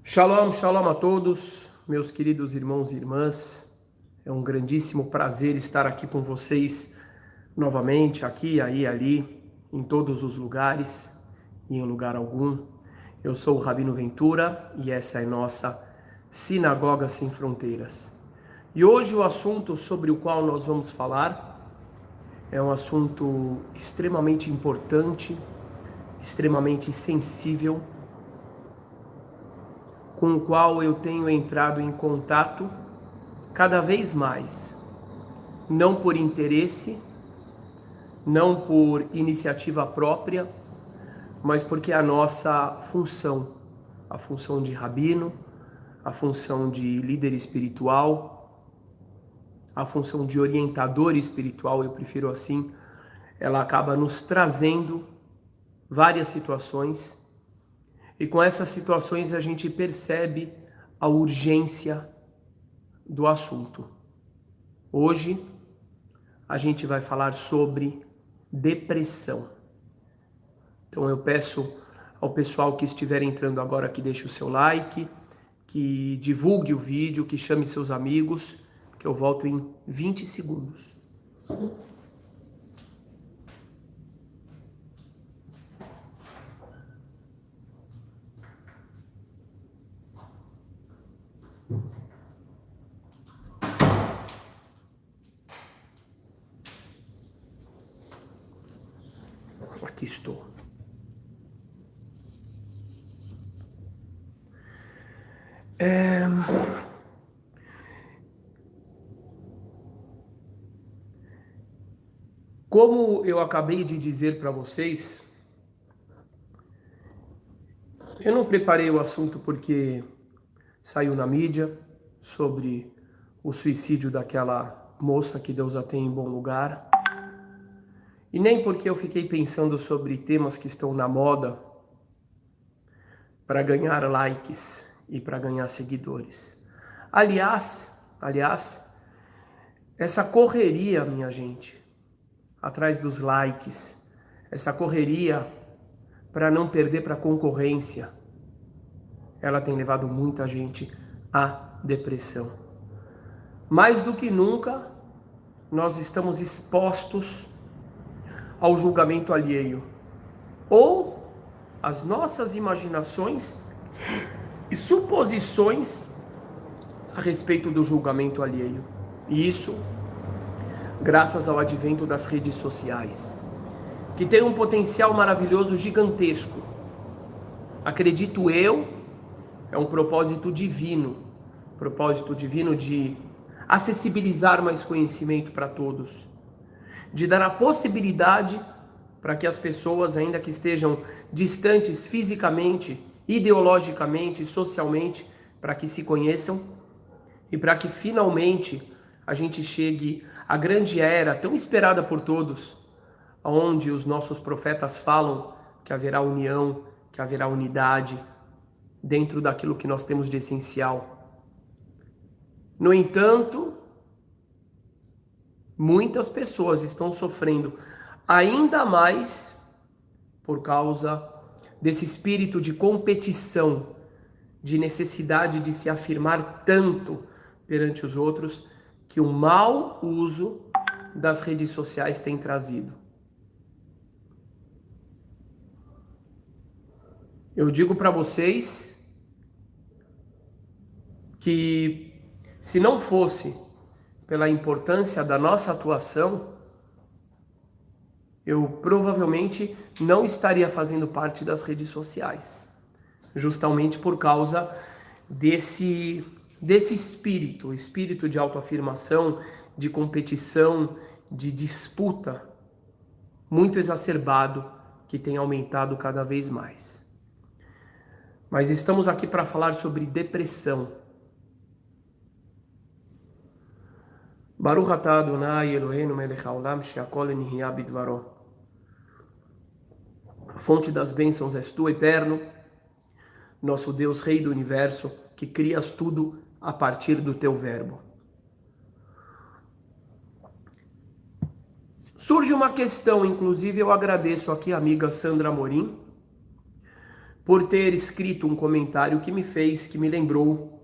Shalom, shalom a todos, meus queridos irmãos e irmãs. É um grandíssimo prazer estar aqui com vocês novamente, aqui, aí, ali, em todos os lugares e em lugar algum. Eu sou o Rabino Ventura e essa é nossa Sinagoga Sem Fronteiras. E hoje o assunto sobre o qual nós vamos falar é um assunto extremamente importante, extremamente sensível, com o qual eu tenho entrado em contato cada vez mais, não por interesse, não por iniciativa própria, mas porque é a nossa função, a função de rabino, a função de líder espiritual, a função de orientador espiritual, eu prefiro assim, ela acaba nos trazendo várias situações, e com essas situações a gente percebe a urgência do assunto. Hoje a gente vai falar sobre depressão. Então eu peço ao pessoal que estiver entrando agora que deixe o seu like, que divulgue o vídeo, que chame seus amigos, que eu volto em 20 segundos. Aqui estou. Como eu acabei de dizer para vocês, eu não preparei o assunto porque saiu na mídia sobre o suicídio daquela moça, que Deus a tem em bom lugar, e nem porque eu fiquei pensando sobre temas que estão na moda para ganhar likes e para ganhar seguidores. Aliás, essa correria, minha gente, atrás dos likes, essa correria para não perder para a concorrência, ela tem levado muita gente à depressão. Mais do que nunca, nós estamos expostos ao julgamento alheio, ou as nossas imaginações e suposições a respeito do julgamento alheio. E isso graças ao advento das redes sociais, que tem um potencial maravilhoso, gigantesco. Acredito eu, é um propósito divino de acessibilizar mais conhecimento para todos, de dar a possibilidade para que as pessoas, ainda que estejam distantes fisicamente, ideologicamente, socialmente, para que se conheçam e para que finalmente a gente chegue à grande era tão esperada por todos, onde os nossos profetas falam que haverá união, que haverá unidade dentro daquilo que nós temos de essencial. No entanto, muitas pessoas estão sofrendo ainda mais por causa desse espírito de competição, de necessidade de se afirmar tanto perante os outros, que o mau uso das redes sociais tem trazido. Eu digo para vocês que se não fosse pela importância da nossa atuação, eu provavelmente não estaria fazendo parte das redes sociais, justamente por causa desse espírito de autoafirmação, de competição, de disputa muito exacerbado, que tem aumentado cada vez mais. Mas estamos aqui para falar sobre depressão. Baruch atah Adonai Eloheinu melech haolam she'akol nihya bidvaro. Fonte das bênçãos és tu, eterno, nosso Deus, Rei do Universo, que crias tudo a partir do teu verbo. Surge uma questão, inclusive eu agradeço aqui a amiga Sandra Amorim, por ter escrito um comentário que me lembrou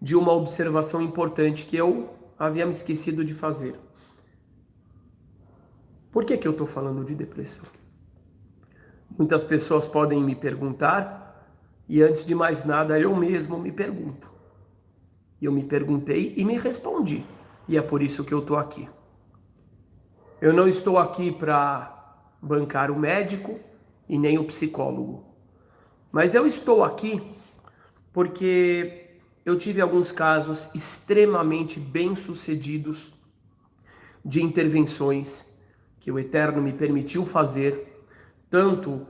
de uma observação importante que eu havia me esquecido de fazer. Por que eu estou falando de depressão? Muitas pessoas podem me perguntar, e antes de mais nada eu mesmo me pergunto. Eu me perguntei e me respondi, e é por isso que eu estou aqui. Eu não estou aqui para bancar o médico e nem o psicólogo, mas eu estou aqui porque eu tive alguns casos extremamente bem-sucedidos de intervenções que o Eterno me permitiu fazer, tanto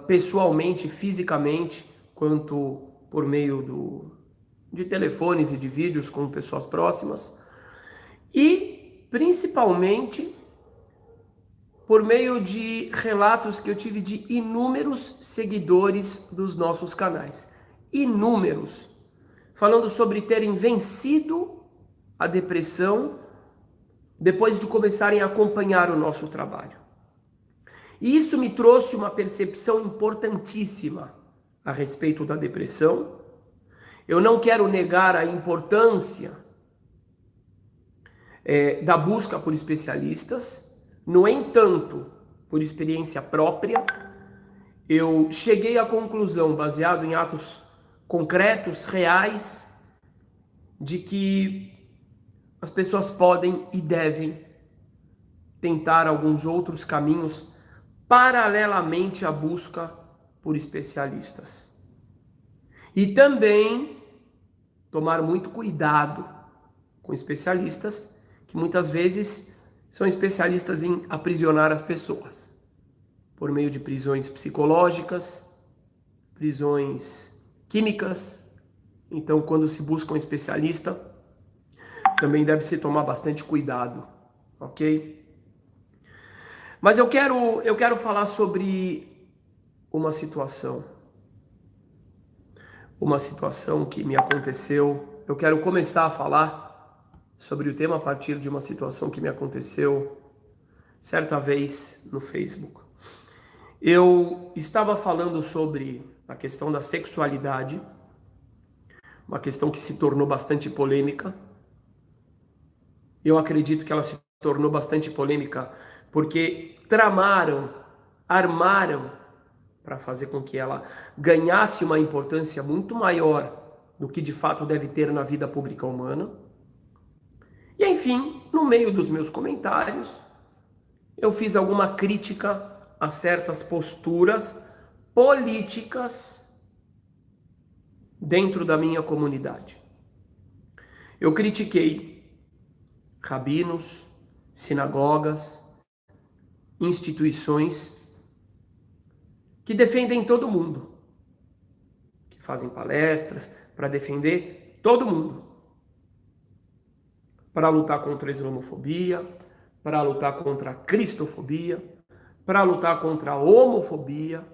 pessoalmente, fisicamente, quanto por meio de telefones e de vídeos com pessoas próximas, e principalmente por meio de relatos que eu tive de inúmeros seguidores dos nossos canais. Inúmeros. Falando sobre terem vencido a depressão depois de começarem a acompanhar o nosso trabalho. E isso me trouxe uma percepção importantíssima a respeito da depressão. Eu não quero negar a importância da busca por especialistas. No entanto, por experiência própria, eu cheguei à conclusão, baseado em atos concretos, reais, de que as pessoas podem e devem tentar alguns outros caminhos paralelamente à busca por especialistas. E também tomar muito cuidado com especialistas que muitas vezes são especialistas em aprisionar as pessoas por meio de prisões psicológicas, prisões químicas. Então, quando se busca um especialista, também deve-se tomar bastante cuidado, ok? Mas eu quero falar sobre uma situação que me aconteceu. Eu quero começar a falar sobre o tema a partir de uma situação que me aconteceu certa vez no Facebook. Eu estava falando sobre a questão da sexualidade, uma questão que se tornou bastante polêmica. Eu acredito que ela se tornou bastante polêmica porque armaram para fazer com que ela ganhasse uma importância muito maior do que de fato deve ter na vida pública humana. E enfim, no meio dos meus comentários, eu fiz alguma crítica a certas posturas políticas dentro da minha comunidade. Eu critiquei rabinos, sinagogas, instituições que defendem todo mundo, que fazem palestras para defender todo mundo, para lutar contra a islamofobia, para lutar contra a cristofobia, para lutar contra a homofobia.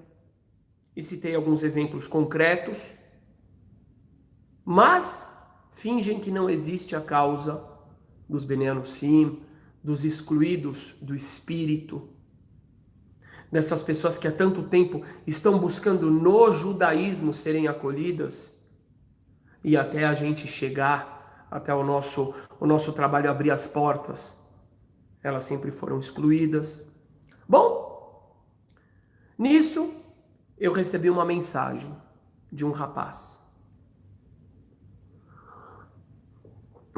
E citei alguns exemplos concretos, mas fingem que não existe a causa dos Bnei Anussim, dos excluídos do espírito, dessas pessoas que há tanto tempo estão buscando no judaísmo serem acolhidas, e até a gente chegar, até o nosso trabalho abrir as portas, elas sempre foram excluídas. Bom, nisso eu recebi uma mensagem de um rapaz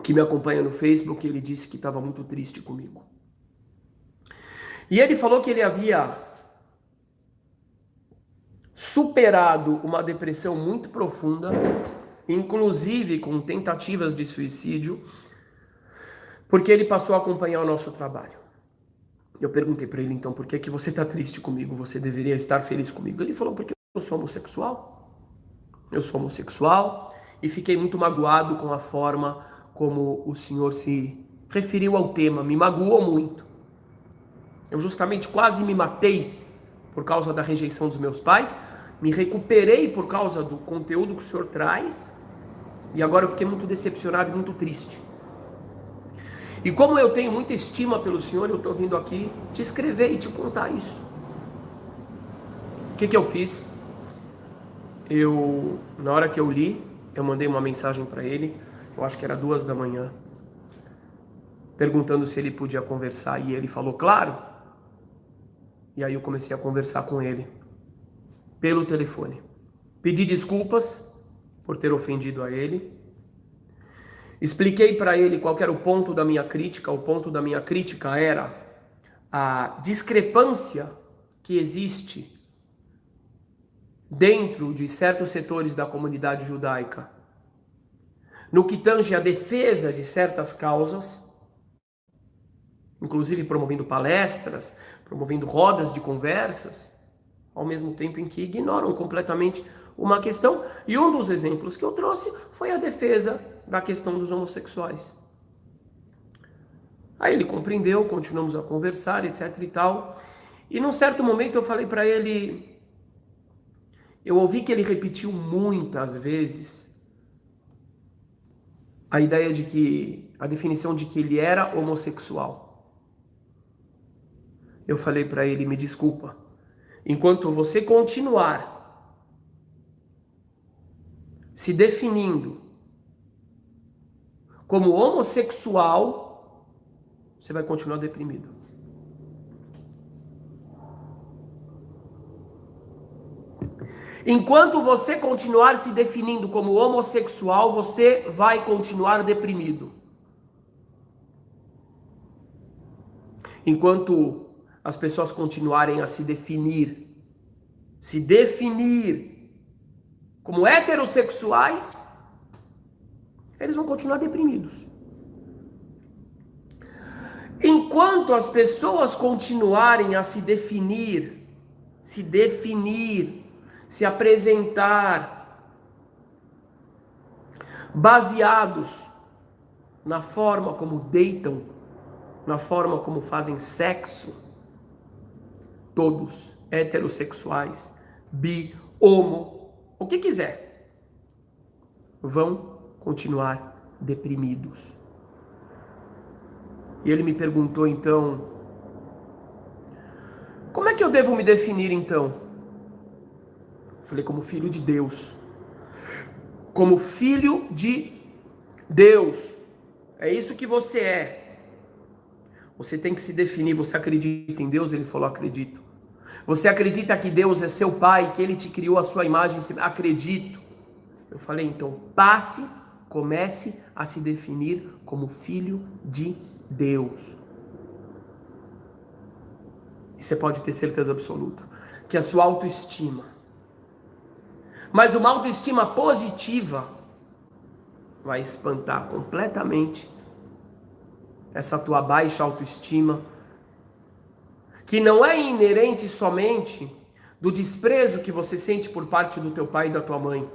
que me acompanha no Facebook. Ele disse que estava muito triste comigo. E ele falou que ele havia superado uma depressão muito profunda, inclusive com tentativas de suicídio, porque ele passou a acompanhar o nosso trabalho. Eu perguntei para ele, então, por que você está triste comigo? Você deveria estar feliz comigo. Ele falou, porque eu sou homossexual. Eu sou homossexual e fiquei muito magoado com a forma como o senhor se referiu ao tema. Me magoou muito. Eu justamente quase me matei por causa da rejeição dos meus pais. Me recuperei por causa do conteúdo que o senhor traz. E agora eu fiquei muito decepcionado e muito triste. E como eu tenho muita estima pelo senhor, eu estou vindo aqui te escrever e te contar isso. O que eu fiz? Na hora que eu li, eu mandei uma mensagem para ele, eu acho que era 2 da manhã, perguntando se ele podia conversar, e ele falou, claro. E aí eu comecei a conversar com ele, pelo telefone. Pedi desculpas por ter ofendido a ele. Expliquei para ele qual era o ponto da minha crítica. O ponto da minha crítica era a discrepância que existe dentro de certos setores da comunidade judaica no que tange a defesa de certas causas, inclusive promovendo palestras, promovendo rodas de conversas, ao mesmo tempo em que ignoram completamente uma questão. E um dos exemplos que eu trouxe foi a defesa da questão dos homossexuais. Aí ele compreendeu, continuamos a conversar, etc e tal. E num certo momento eu falei para ele, eu ouvi que ele repetiu muitas vezes a ideia de que, a definição de que ele era homossexual. Eu falei para ele, me desculpa, enquanto você continuar se definindo como homossexual, você vai continuar deprimido. Enquanto você continuar se definindo como homossexual, você vai continuar deprimido. Enquanto as pessoas continuarem a se definir como heterossexuais, eles vão continuar deprimidos. Enquanto as pessoas continuarem a se definir, se apresentar baseados na forma como deitam, na forma como fazem sexo, todos, heterossexuais, bi, homo, o que quiser, vão continuar deprimidos. E ele me perguntou então, como é que eu devo me definir então? Eu falei, como filho de Deus. Como filho de Deus. É isso que você é. Você tem que se definir. Você acredita em Deus? Ele falou, acredito. Você acredita que Deus é seu pai, que ele te criou a sua imagem? Acredito. Eu falei, então comece a se definir como filho de Deus. E você pode ter certeza absoluta que a sua autoestima, mas uma autoestima positiva, vai espantar completamente essa tua baixa autoestima, que não é inerente somente do desprezo que você sente por parte do teu pai e da tua mãe,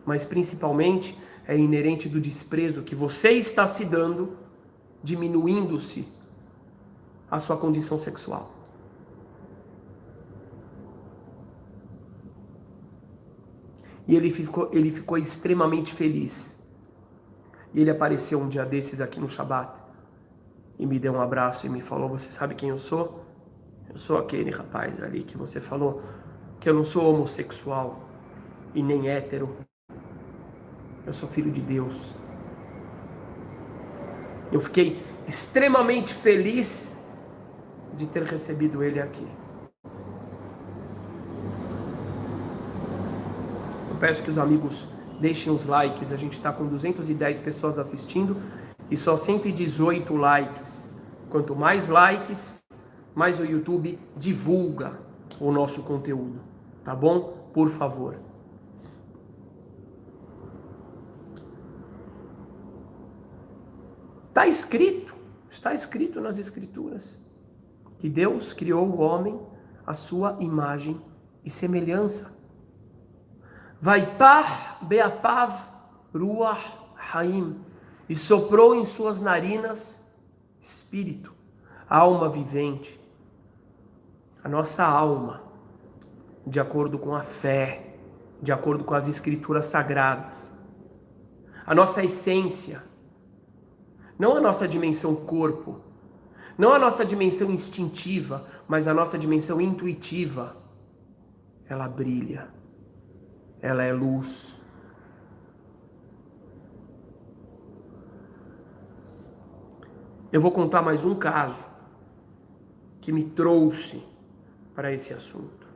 mas principalmente é inerente do desprezo que você está se dando, diminuindo-se a sua condição sexual. E ele ficou extremamente feliz. E ele apareceu um dia desses aqui no Shabat e me deu um abraço e me falou, você sabe quem eu sou? Eu sou aquele rapaz ali que você falou que eu não sou homossexual e nem hétero. Eu sou filho de Deus. Eu fiquei extremamente feliz de ter recebido ele aqui. Eu peço que os amigos deixem os likes. A gente está com 210 pessoas assistindo e só 118 likes. Quanto mais likes, mais o YouTube divulga o nosso conteúdo. Tá bom? Por favor. Está escrito nas Escrituras, que Deus criou o homem à sua imagem e semelhança. Vaipar beapav ruach haim, e soprou em suas narinas espírito, alma vivente. A nossa alma, de acordo com a fé, de acordo com as Escrituras sagradas. A nossa essência, não a nossa dimensão corpo, não a nossa dimensão instintiva, mas a nossa dimensão intuitiva, ela brilha. ela é luz. Eu vou contar mais um caso que me trouxe para esse assunto.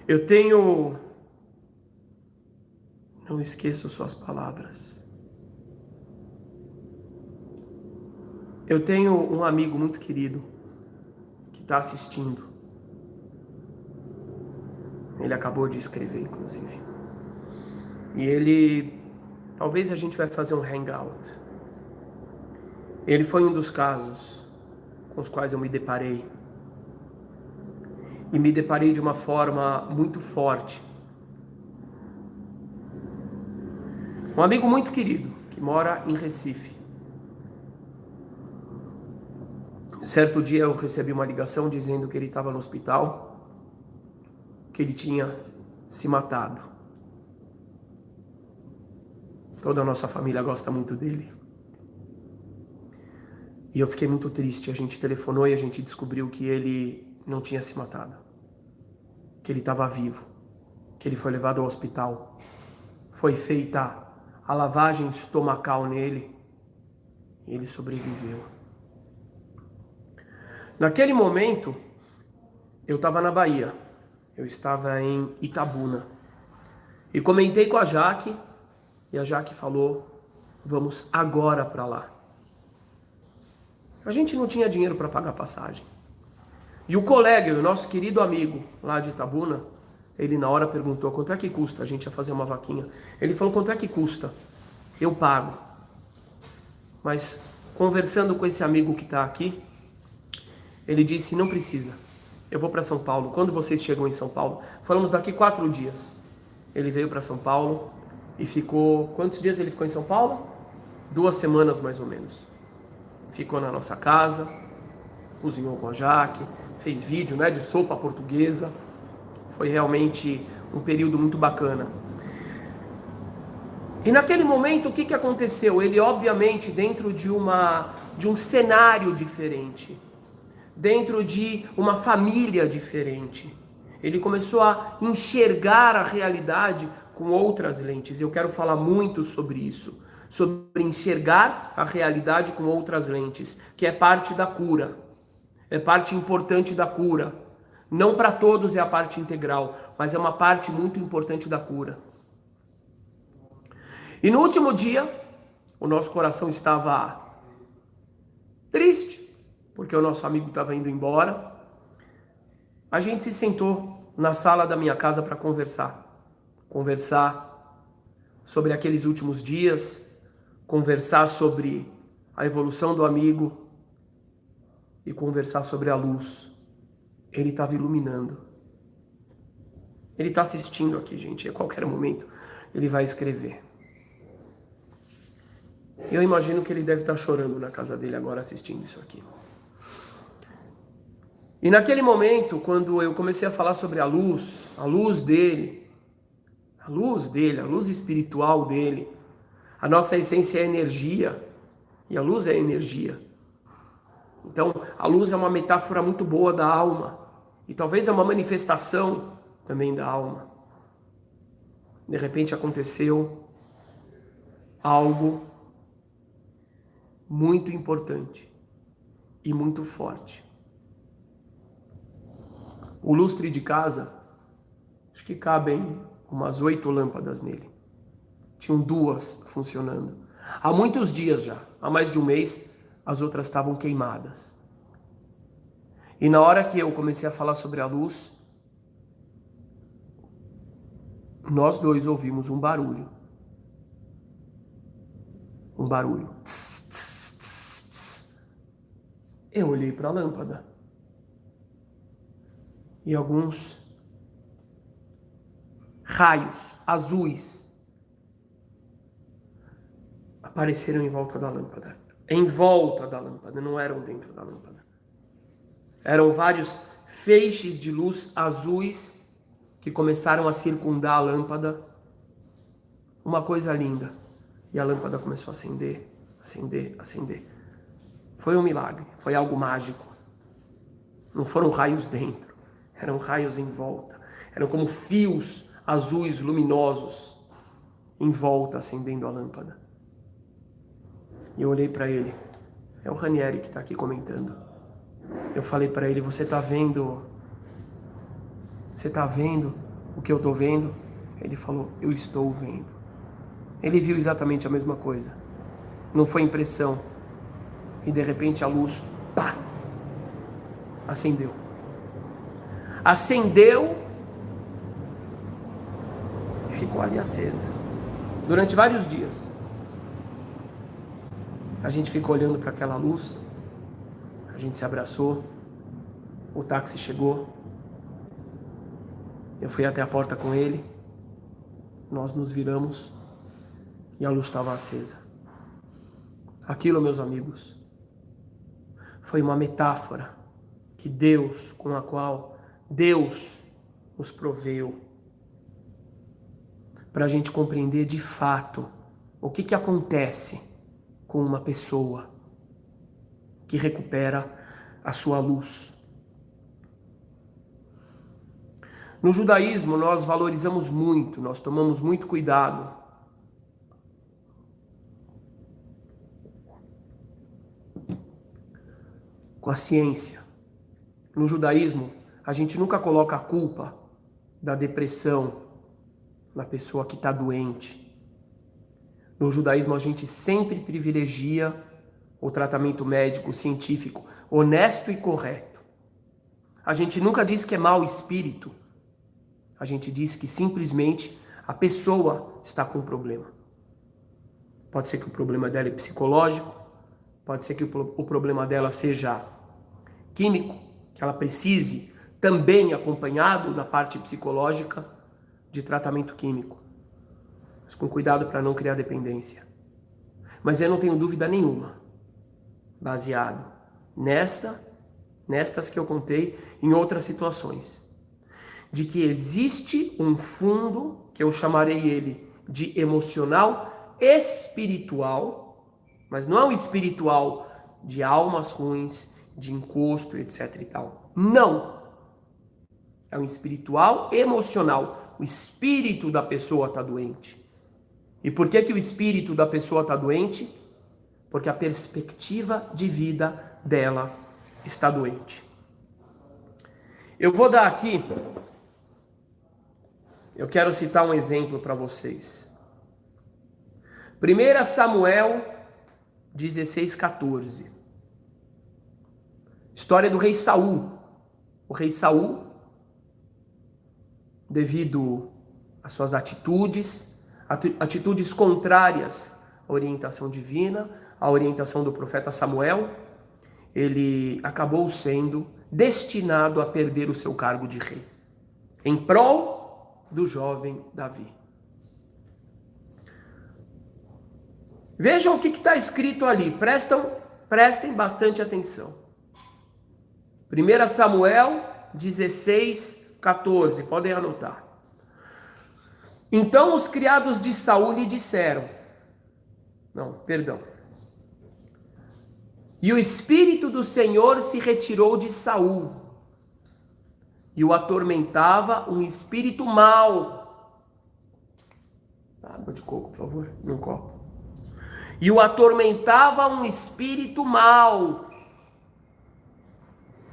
Eu tenho... Não esqueço suas palavras. Eu tenho um amigo muito querido que está assistindo. Ele acabou de escrever, inclusive. E ele... Talvez a gente vai fazer um hangout. Ele foi um dos casos com os quais eu me deparei. E me deparei de uma forma muito forte. Um amigo muito querido, que mora em Recife. Certo dia eu recebi uma ligação dizendo que ele estava no hospital, que ele tinha se matado. Toda a nossa família gosta muito dele. E eu fiquei muito triste. A gente telefonou e a gente descobriu que ele não tinha se matado. Que ele estava vivo. Que ele foi levado ao hospital. Foi feita a lavagem estomacal nele. E ele sobreviveu. Naquele momento, eu estava na Bahia. Eu estava em Itabuna. E comentei com a Jaque. E a Jaque falou, vamos agora para lá. A gente não tinha dinheiro para pagar passagem. E o colega, o nosso querido amigo lá de Itabuna, ele na hora perguntou quanto é que custa, a gente ia fazer uma vaquinha. Ele falou, quanto é que custa? Eu pago. Mas conversando com esse amigo que está aqui, ele disse, não precisa. Eu vou para São Paulo. Quando vocês chegam em São Paulo? Falamos daqui 4 dias. Ele veio para São Paulo e ficou... Quantos dias ele ficou em São Paulo? 2 semanas mais ou menos. Ficou na nossa casa, cozinhou com a Jaque, fez vídeo, né, de sopa portuguesa. Foi realmente um período muito bacana. E naquele momento, o que aconteceu? Ele, obviamente, dentro de um cenário diferente, dentro de uma família diferente, ele começou a enxergar a realidade com outras lentes. Eu quero falar muito sobre isso. Sobre enxergar a realidade com outras lentes, que é parte da cura, é parte importante da cura. Não para todos é a parte integral, mas é uma parte muito importante da cura. E no último dia, o nosso coração estava triste, porque o nosso amigo estava indo embora. A gente se sentou na sala da minha casa para conversar sobre aqueles últimos dias, conversar sobre a evolução do amigo e conversar sobre a luz. Ele estava iluminando. Ele está assistindo aqui, gente. A qualquer momento ele vai escrever. Eu imagino que ele deve estar chorando na casa dele agora assistindo isso aqui. E naquele momento, quando eu comecei a falar sobre a luz dele, a luz espiritual dele, a nossa essência é energia, e a luz é energia. Então, a luz é uma metáfora muito boa da alma, e talvez é uma manifestação também da alma. De repente aconteceu algo muito importante e muito forte. O lustre de casa, acho que cabem umas 8 lâmpadas nele. Tinham 2 funcionando. Há muitos dias já, há mais de um mês, as outras estavam queimadas. E na hora que eu comecei a falar sobre a luz, nós 2 ouvimos um barulho. Um barulho. Tss, tss, tss, tss. Eu olhei para a lâmpada. E alguns raios azuis apareceram em volta da lâmpada. Em volta da lâmpada, não eram dentro da lâmpada. Eram vários feixes de luz azuis que começaram a circundar a lâmpada. Uma coisa linda. E a lâmpada começou a acender, acender, acender. Foi um milagre, foi algo mágico. Não foram raios dentro, eram raios em volta. Eram como fios azuis luminosos em volta, acendendo a lâmpada. E eu olhei para ele. É o Ranieri que está aqui comentando. Eu falei para ele, você está vendo? Você está vendo o que eu estou vendo? Ele falou, eu estou vendo. Ele viu exatamente a mesma coisa. Não foi impressão. E de repente a luz, pá, acendeu. Acendeu e ficou ali acesa. Durante vários dias. A gente ficou olhando para aquela luz. A gente se abraçou. O táxi chegou. Eu fui até a porta com ele. Nós nos viramos e a luz estava acesa. Aquilo, meus amigos, foi uma metáfora que Deus, com a qual Deus nos proveu para a gente compreender de fato o que acontece com uma pessoa que recupera a sua luz. No judaísmo, nós valorizamos muito, nós tomamos muito cuidado com a ciência. No judaísmo, a gente nunca coloca a culpa da depressão na pessoa que está doente. No judaísmo, a gente sempre privilegia o tratamento médico, científico, honesto e correto. A gente nunca diz que é mau espírito. A gente diz que simplesmente a pessoa está com um problema. Pode ser que o problema dela é psicológico, pode ser que o problema dela seja químico, que ela precise também acompanhado da parte psicológica de tratamento químico. Mas com cuidado para não criar dependência. Mas eu não tenho dúvida nenhuma, baseado nestas que eu contei, em outras situações, de que existe um fundo, que eu chamarei ele de emocional espiritual, mas não é um espiritual de almas ruins, de encosto, etc e tal. Não! É um espiritual emocional. O espírito da pessoa está doente. E por que o espírito da pessoa está doente? Porque a perspectiva de vida dela está doente. Eu vou dar aqui, eu quero citar um exemplo para vocês. 1 Samuel 16:14. História do rei Saul. O rei Saul, devido às suas atitudes contrárias à orientação divina, à orientação do profeta Samuel, ele acabou sendo destinado a perder o seu cargo de rei, em prol do jovem Davi. Vejam o que está escrito ali, prestem bastante atenção. 1 Samuel 16:14, podem anotar. Então os criados de Saul lhe disseram, e o Espírito do Senhor se retirou de Saul, e o atormentava um espírito mau. Água de coco, por favor, num copo. E o atormentava um espírito mau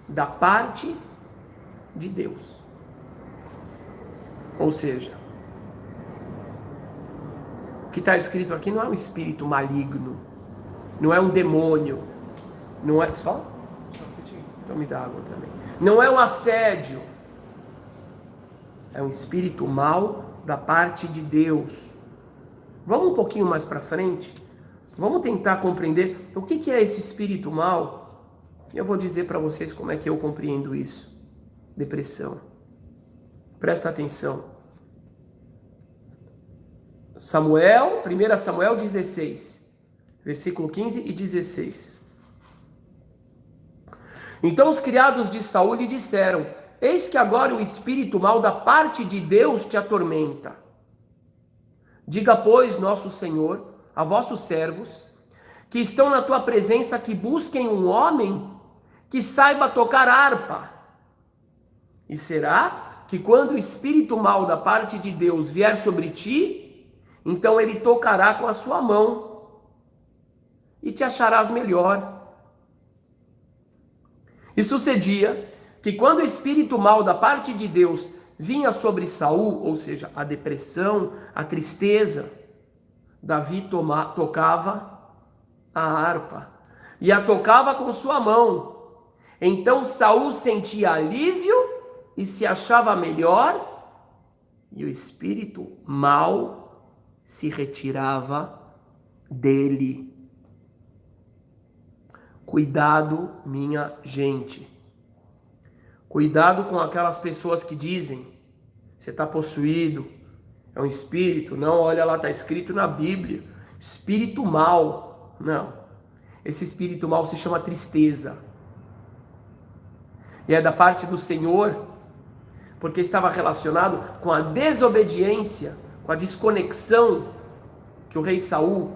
da parte de Deus. Ou seja, o que está escrito aqui não é um espírito maligno, não é um demônio, não é só? Então me dá água também. Não é um assédio, é um espírito mau da parte de Deus. Vamos um pouquinho mais para frente, vamos tentar compreender o que é esse espírito mau. Eu vou dizer para vocês como é que eu compreendo isso. Depressão. Presta atenção. 1 Samuel 16, versículo 15 e 16. Então os criados de Saul lhe disseram, eis que agora o espírito mau da parte de Deus te atormenta. Diga, pois, nosso Senhor, a vossos servos, que estão na tua presença, que busquem um homem que saiba tocar harpa. E será que quando o espírito mal da parte de Deus vier sobre ti, então ele tocará com a sua mão e te acharás melhor. E sucedia que quando o espírito mal da parte de Deus vinha sobre Saul, ou seja, a depressão, a tristeza, Davi tocava a harpa e a tocava com sua mão. Então Saul sentia alívio e se achava melhor, e o espírito mal se retirava dele. Cuidado, minha gente. Cuidado com aquelas pessoas que dizem: você está possuído, é um espírito. Não, olha lá, está escrito na Bíblia, espírito mal. Não, esse espírito mal se chama tristeza. E é da parte do Senhor, porque estava relacionado com a desobediência, com a desconexão que o rei Saul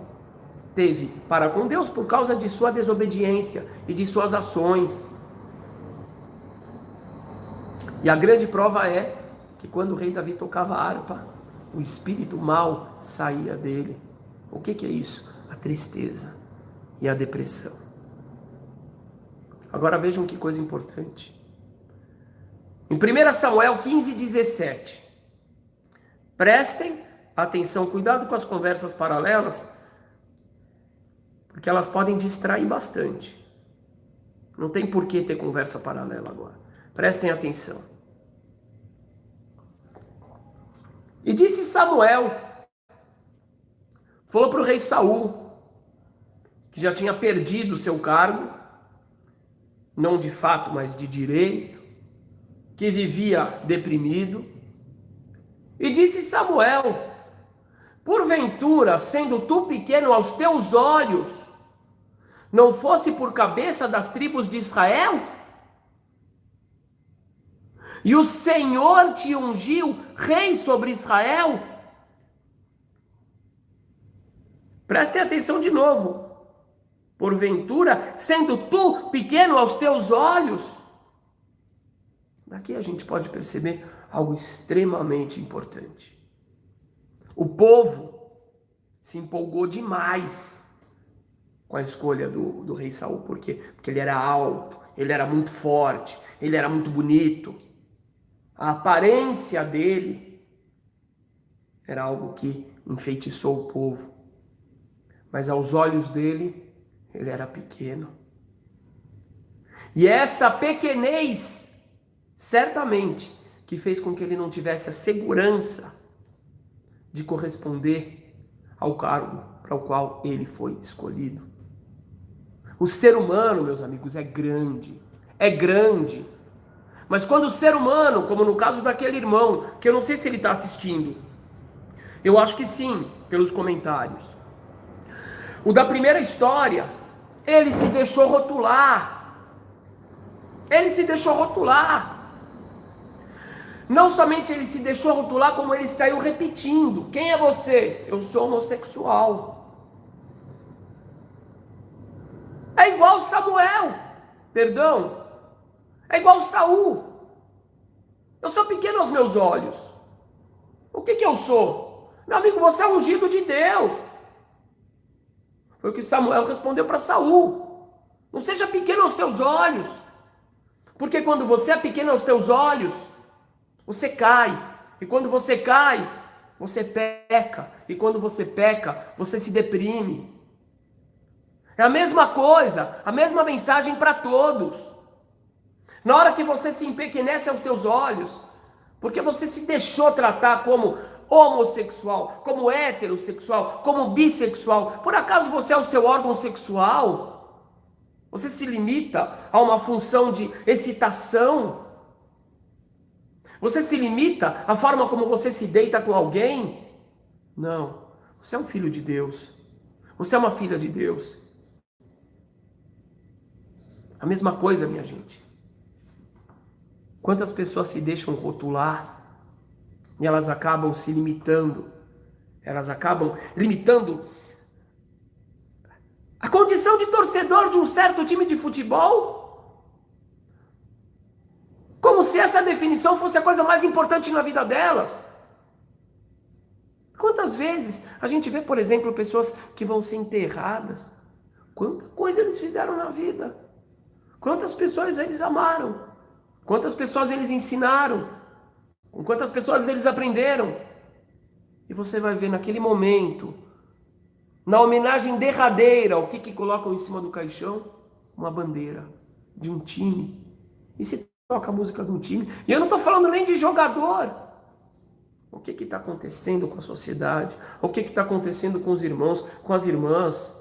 teve para com Deus por causa de sua desobediência e de suas ações. E a grande prova é que quando o rei Davi tocava a harpa, o espírito mal saía dele. O que é isso? A tristeza e a depressão. Agora vejam que coisa importante. Em 1 Samuel 15:17, prestem atenção, cuidado com as conversas paralelas, porque elas podem distrair bastante. Não tem por que ter conversa paralela agora. Prestem atenção. E disse Samuel, falou para o rei Saul, que já tinha perdido o seu cargo, não de fato, mas de direito, que vivia deprimido. E disse Samuel: porventura, sendo tu pequeno aos teus olhos, não fosse por cabeça das tribos de Israel? E o Senhor te ungiu rei sobre Israel? Prestem atenção de novo. Porventura, sendo tu pequeno aos teus olhos? Daqui a gente pode perceber algo extremamente importante. O povo se empolgou demais com a escolha do rei Saul. Por quê? Porque ele era alto, ele era muito forte, ele era muito bonito. A aparência dele era algo que enfeitiçou o povo. Mas aos olhos dele, ele era pequeno. E essa pequenez, certamente, que fez com que ele não tivesse a segurança de corresponder ao cargo para o qual ele foi escolhido. O ser humano, meus amigos, é grande. Mas quando o ser humano, como no caso daquele irmão, que eu não sei se ele está assistindo, eu acho que sim, pelos comentários. O da primeira história, ele se deixou rotular. Não somente ele se deixou rotular, como ele saiu repetindo. Quem é você? Eu sou homossexual. É igual Samuel. É igual Saul. Eu sou pequeno aos meus olhos. O que eu sou? Meu amigo, você é ungido de Deus. Foi o que Samuel respondeu para Saul. Não seja pequeno aos teus olhos. Porque quando você é pequeno aos teus olhos, você cai. E quando você cai, você peca. E quando você peca, você se deprime. É a mesma coisa, a mesma mensagem para todos. Na hora que você se empequenece aos teus olhos, porque você se deixou tratar como homossexual, como heterossexual, como bissexual, por acaso você é o seu órgão sexual? Você se limita a uma função de excitação? Você se limita à forma como você se deita com alguém? Não, você é um filho de Deus, você é uma filha de Deus. A mesma coisa, minha gente. Quantas pessoas se deixam rotular e elas acabam se limitando, elas acabam limitando a condição de torcedor de um certo time de futebol? Como se essa definição fosse a coisa mais importante na vida delas. Quantas vezes a gente vê, por exemplo, pessoas que vão ser enterradas? Quanta coisa eles fizeram na vida? Quantas pessoas eles amaram? Quantas pessoas eles ensinaram? Com quantas pessoas eles aprenderam? E você vai ver naquele momento, na homenagem derradeira, o que colocam em cima do caixão? Uma bandeira de um time. E se toca a música de um time? E eu não estou falando nem de jogador. O que está acontecendo com a sociedade? O que está acontecendo com os irmãos, com as irmãs?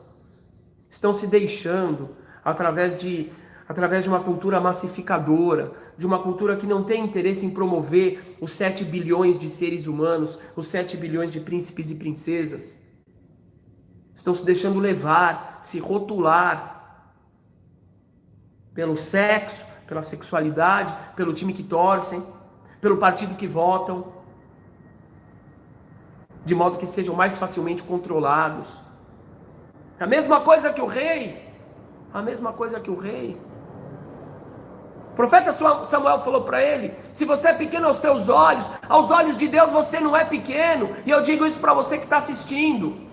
Estão se deixando através de uma cultura massificadora, de uma cultura que não tem interesse em promover os 7 bilhões de seres humanos, os 7 bilhões de príncipes e princesas. Estão se deixando levar, se rotular pelo sexo, pela sexualidade, pelo time que torcem, pelo partido que votam, de modo que sejam mais facilmente controlados. A mesma coisa que o rei. O profeta Samuel falou para ele: se você é pequeno aos teus olhos, aos olhos de Deus você não é pequeno. E eu digo isso para você que está assistindo.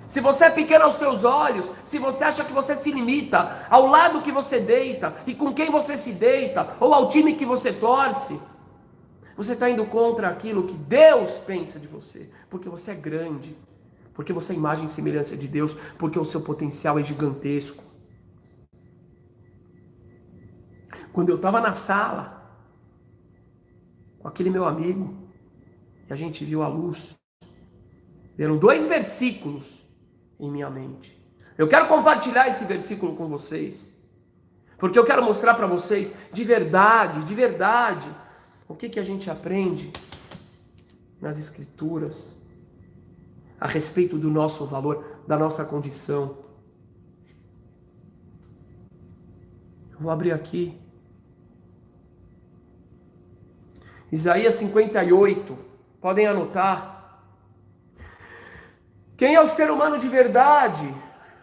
Se você é pequeno aos teus olhos, se você acha que você se limita ao lado que você deita e com quem você se deita, ou ao time que você torce, você está indo contra aquilo que Deus pensa de você, porque você é grande, porque você é imagem e semelhança de Deus, porque o seu potencial é gigantesco. Quando eu estava na sala com aquele meu amigo e a gente viu a luz, vieram 2 versículos em minha mente. Eu quero compartilhar esse versículo com vocês, porque eu quero mostrar para vocês de verdade, o que a gente aprende nas Escrituras a respeito do nosso valor, da nossa condição. Eu vou abrir aqui Isaías 58, podem anotar. Quem é o ser humano de verdade?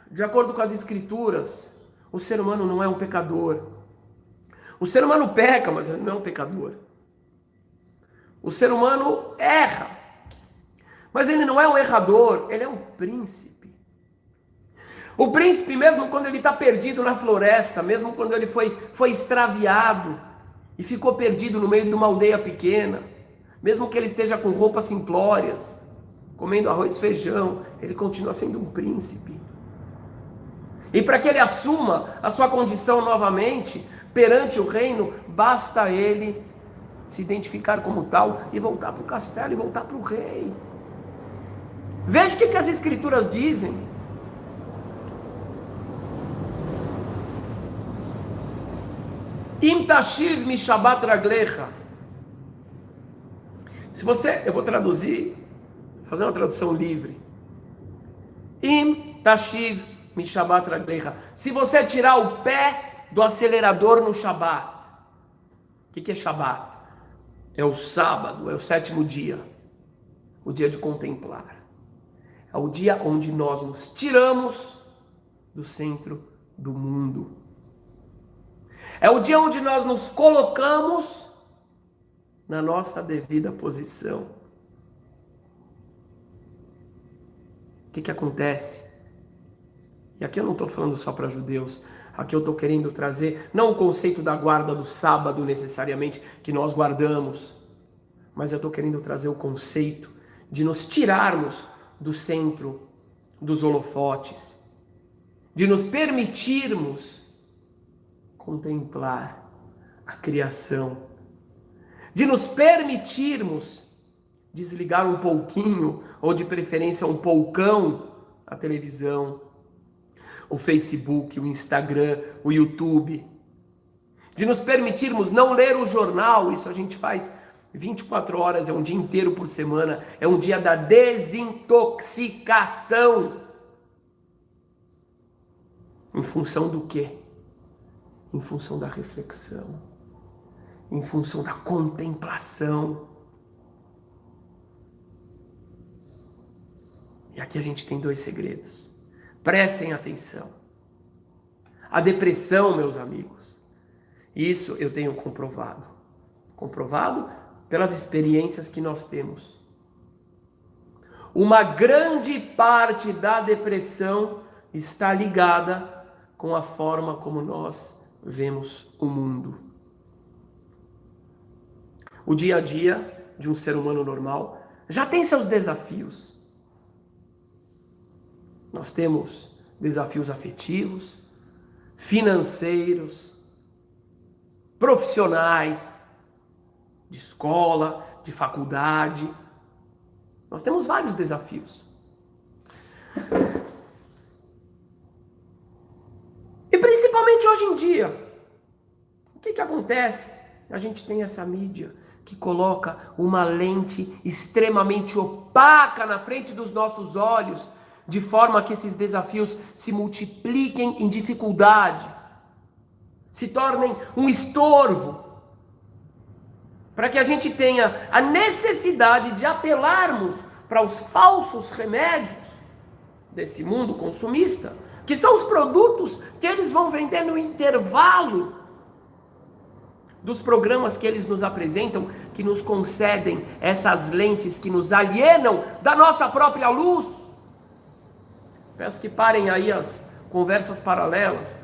De acordo com as Escrituras, o ser humano não é um pecador. O ser humano peca, mas ele não é um pecador. O ser humano erra, mas ele não é um errador, ele é um príncipe. O príncipe, mesmo quando ele está perdido na floresta, mesmo quando ele foi extraviado e ficou perdido no meio de uma aldeia pequena, mesmo que ele esteja com roupas simplórias, comendo arroz e feijão, ele continua sendo um príncipe. E para que ele assuma a sua condição novamente perante o reino, basta ele se identificar como tal e voltar para o castelo e voltar para o rei. Veja o que as Escrituras dizem. Im tashiv mi shabat raglecha. Eu vou traduzir, fazer uma tradução livre. Im tashiv mi shabat raglecha. Se você tirar o pé do acelerador no Shabat. O que é Shabat? É o sábado, é o 7º dia. O dia de contemplar. É o dia onde nós nos tiramos do centro do mundo. É o dia onde nós nos colocamos na nossa devida posição. O que acontece? E aqui eu não estou falando só para judeus. Aqui eu estou querendo trazer, não o conceito da guarda do sábado necessariamente, que nós guardamos, mas eu estou querendo trazer o conceito de nos tirarmos do centro dos holofotes, de nos permitirmos contemplar a criação, de nos permitirmos desligar um pouquinho, ou de preferência um poucão, a televisão, o Facebook, o Instagram, o YouTube, de nos permitirmos não ler o jornal. Isso a gente faz 24 horas, é um dia inteiro por semana, é um dia da desintoxicação. Em função do quê? Em função da reflexão, em função da contemplação. E aqui a gente tem 2 segredos. Prestem atenção. A depressão, meus amigos, isso eu tenho comprovado. comprovado pelas experiências que nós temos. Uma grande parte da depressão está ligada com a forma como nós vemos o mundo. O dia a dia de um ser humano normal já tem seus desafios. Nós temos desafios afetivos, financeiros, profissionais, de escola, de faculdade. Nós temos vários desafios. E principalmente hoje em dia, o que acontece? A gente tem essa mídia que coloca uma lente extremamente opaca na frente dos nossos olhos, de forma que esses desafios se multipliquem em dificuldade, se tornem um estorvo, para que a gente tenha a necessidade de apelarmos para os falsos remédios desse mundo consumista, que são os produtos que eles vão vender no intervalo dos programas que eles nos apresentam, que nos concedem essas lentes que nos alienam da nossa própria luz. Peço que parem aí as conversas paralelas,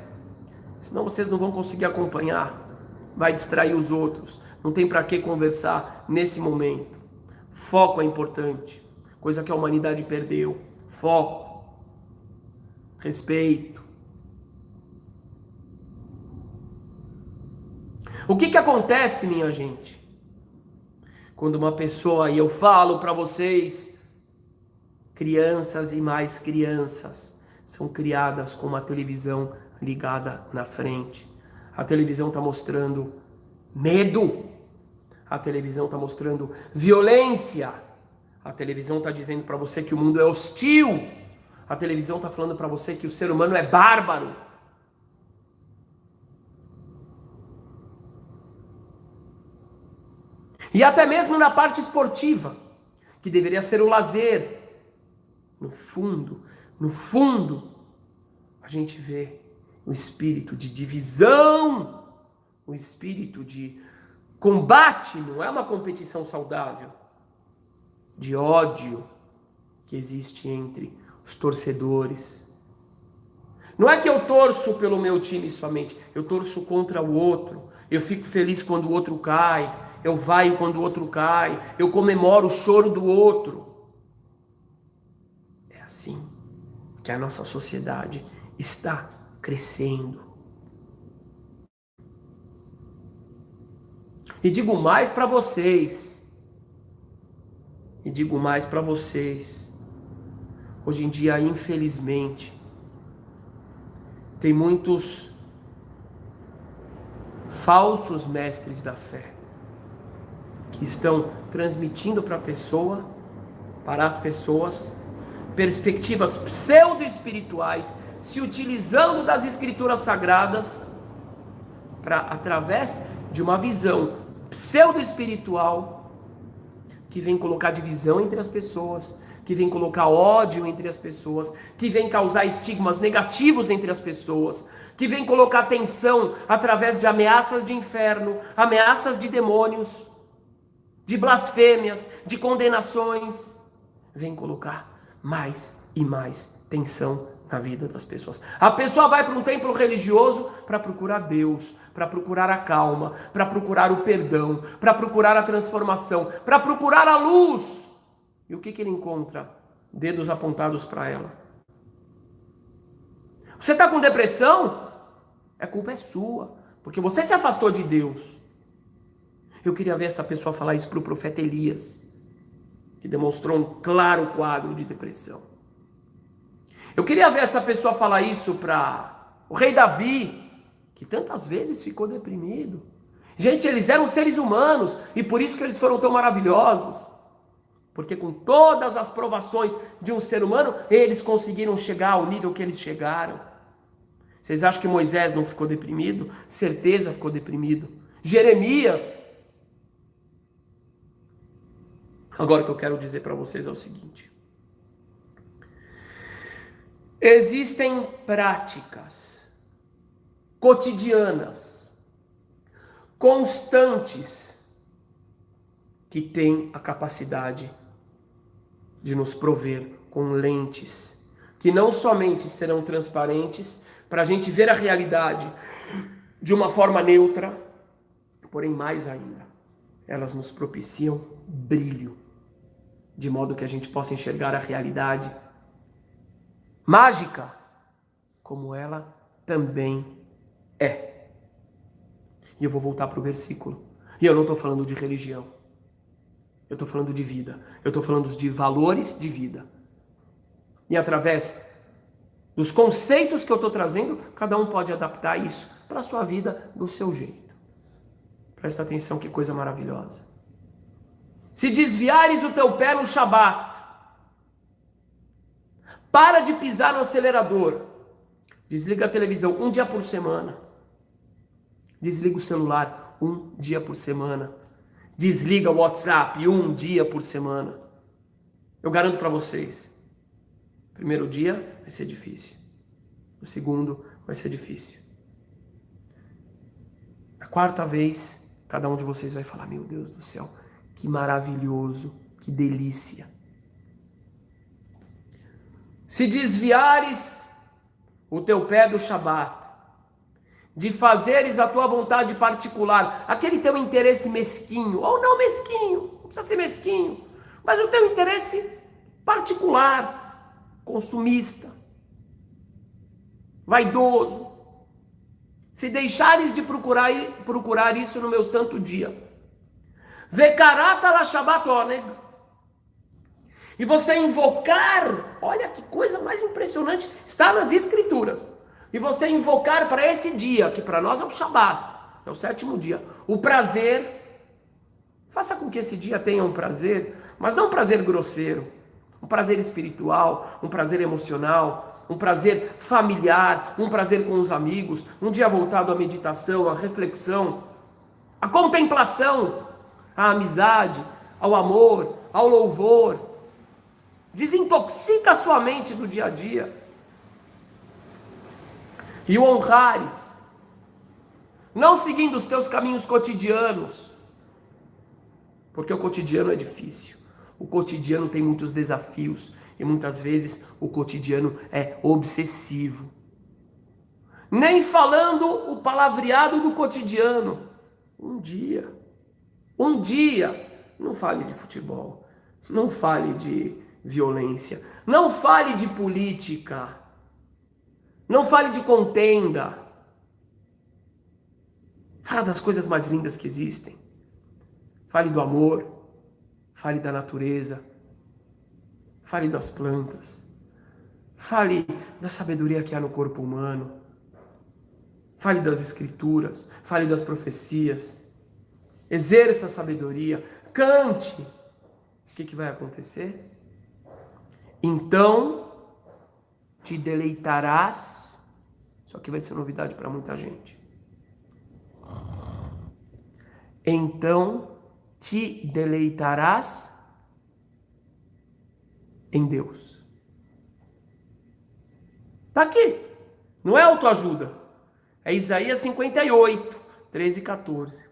senão vocês não vão conseguir acompanhar, vai distrair os outros. Não tem para que conversar nesse momento. Foco é importante, coisa que a humanidade perdeu. Foco, respeito. O que acontece, minha gente? Quando uma pessoa, e eu falo para vocês, crianças e mais crianças são criadas com uma televisão ligada na frente. A televisão está mostrando medo. A televisão está mostrando violência. A televisão está dizendo para você que o mundo é hostil. A televisão está falando para você que o ser humano é bárbaro. E até mesmo na parte esportiva, que deveria ser o lazer. No fundo, a gente vê o espírito de divisão, o espírito de combate, não é uma competição saudável, de ódio que existe entre os torcedores. Não é que eu torço pelo meu time somente, eu torço contra o outro, eu fico feliz quando o outro cai, eu vaio quando o outro cai, eu comemoro o choro do outro. É assim que a nossa sociedade está crescendo. E digo mais para vocês. Hoje em dia, infelizmente, tem muitos falsos mestres da fé que estão transmitindo para as pessoas, perspectivas pseudo-espirituais, se utilizando das escrituras sagradas para, através de uma visão pseudo-espiritual, que vem colocar divisão entre as pessoas, que vem colocar ódio entre as pessoas, que vem causar estigmas negativos entre as pessoas, que vem colocar tensão através de ameaças de inferno, ameaças de demônios, de blasfêmias, de condenações, vem colocar mais e mais tensão na vida das pessoas. A pessoa vai para um templo religioso para procurar Deus, para procurar a calma, para procurar o perdão, para procurar a transformação, para procurar a luz. E o que ele encontra? Dedos apontados para ela. Você está com depressão? A culpa é sua, porque você se afastou de Deus. Eu queria ver essa pessoa falar isso para o profeta Elias, que demonstrou um claro quadro de depressão. Eu queria ver essa pessoa falar isso para o rei Davi, que tantas vezes ficou deprimido. Gente, eles eram seres humanos e por isso que eles foram tão maravilhosos. Porque com todas as provações de um ser humano, eles conseguiram chegar ao nível que eles chegaram. Vocês acham que Moisés não ficou deprimido? Certeza ficou deprimido. Jeremias. Agora o que eu quero dizer para vocês é o seguinte. Existem práticas cotidianas, constantes, que tem a capacidade de nos prover com lentes que não somente serão transparentes para a gente ver a realidade de uma forma neutra, porém mais ainda, elas nos propiciam brilho, de modo que a gente possa enxergar a realidade mágica, como ela também é. E eu vou voltar para o versículo. E eu não estou falando de religião. Eu estou falando de vida. Eu estou falando de valores de vida. E através dos conceitos que eu estou trazendo, cada um pode adaptar isso para a sua vida do seu jeito. Presta atenção, que coisa maravilhosa. Se desviares o teu pé no Shabat, para de pisar no acelerador. Desliga a televisão 1 dia por semana. Desliga o celular 1 dia por semana. Desliga o WhatsApp 1 dia por semana. Eu garanto para vocês. Primeiro dia vai ser difícil. O segundo vai ser difícil. A quarta vez, cada um de vocês vai falar: meu Deus do céu, que maravilhoso, que delícia. Se desviares o teu pé do Shabat, de fazeres a tua vontade particular, aquele teu interesse mesquinho, ou não mesquinho, não precisa ser mesquinho, mas o teu interesse particular, consumista, vaidoso, se deixares de procurar isso no meu santo dia, vekarata la Shabat oneg, e você invocar, olha que coisa mais impressionante, está nas escrituras, e você invocar para esse dia, que para nós é o Shabat, é o 7º dia, o prazer, faça com que esse dia tenha um prazer, mas não um prazer grosseiro, um prazer espiritual, um prazer emocional, um prazer familiar, um prazer com os amigos, um dia voltado à meditação, à reflexão, à contemplação, à amizade, ao amor, ao louvor. Desintoxica a sua mente do dia a dia. E o honrares, não seguindo os teus caminhos cotidianos, porque o cotidiano é difícil, o cotidiano tem muitos desafios, e muitas vezes o cotidiano é obsessivo. Nem falando o palavreado do cotidiano. Um dia, não fale de futebol, não fale de violência, não fale de política, não fale de contenda. Fala das coisas mais lindas que existem. Fale do amor, fale da natureza, fale das plantas, fale da sabedoria que há no corpo humano, fale das escrituras, fale das profecias, exerça a sabedoria, cante. O que vai acontecer? Então te deleitarás, isso aqui vai ser novidade para muita gente. Então te deleitarás em Deus. Está aqui, não é autoajuda, é Isaías 58, 13 e 14.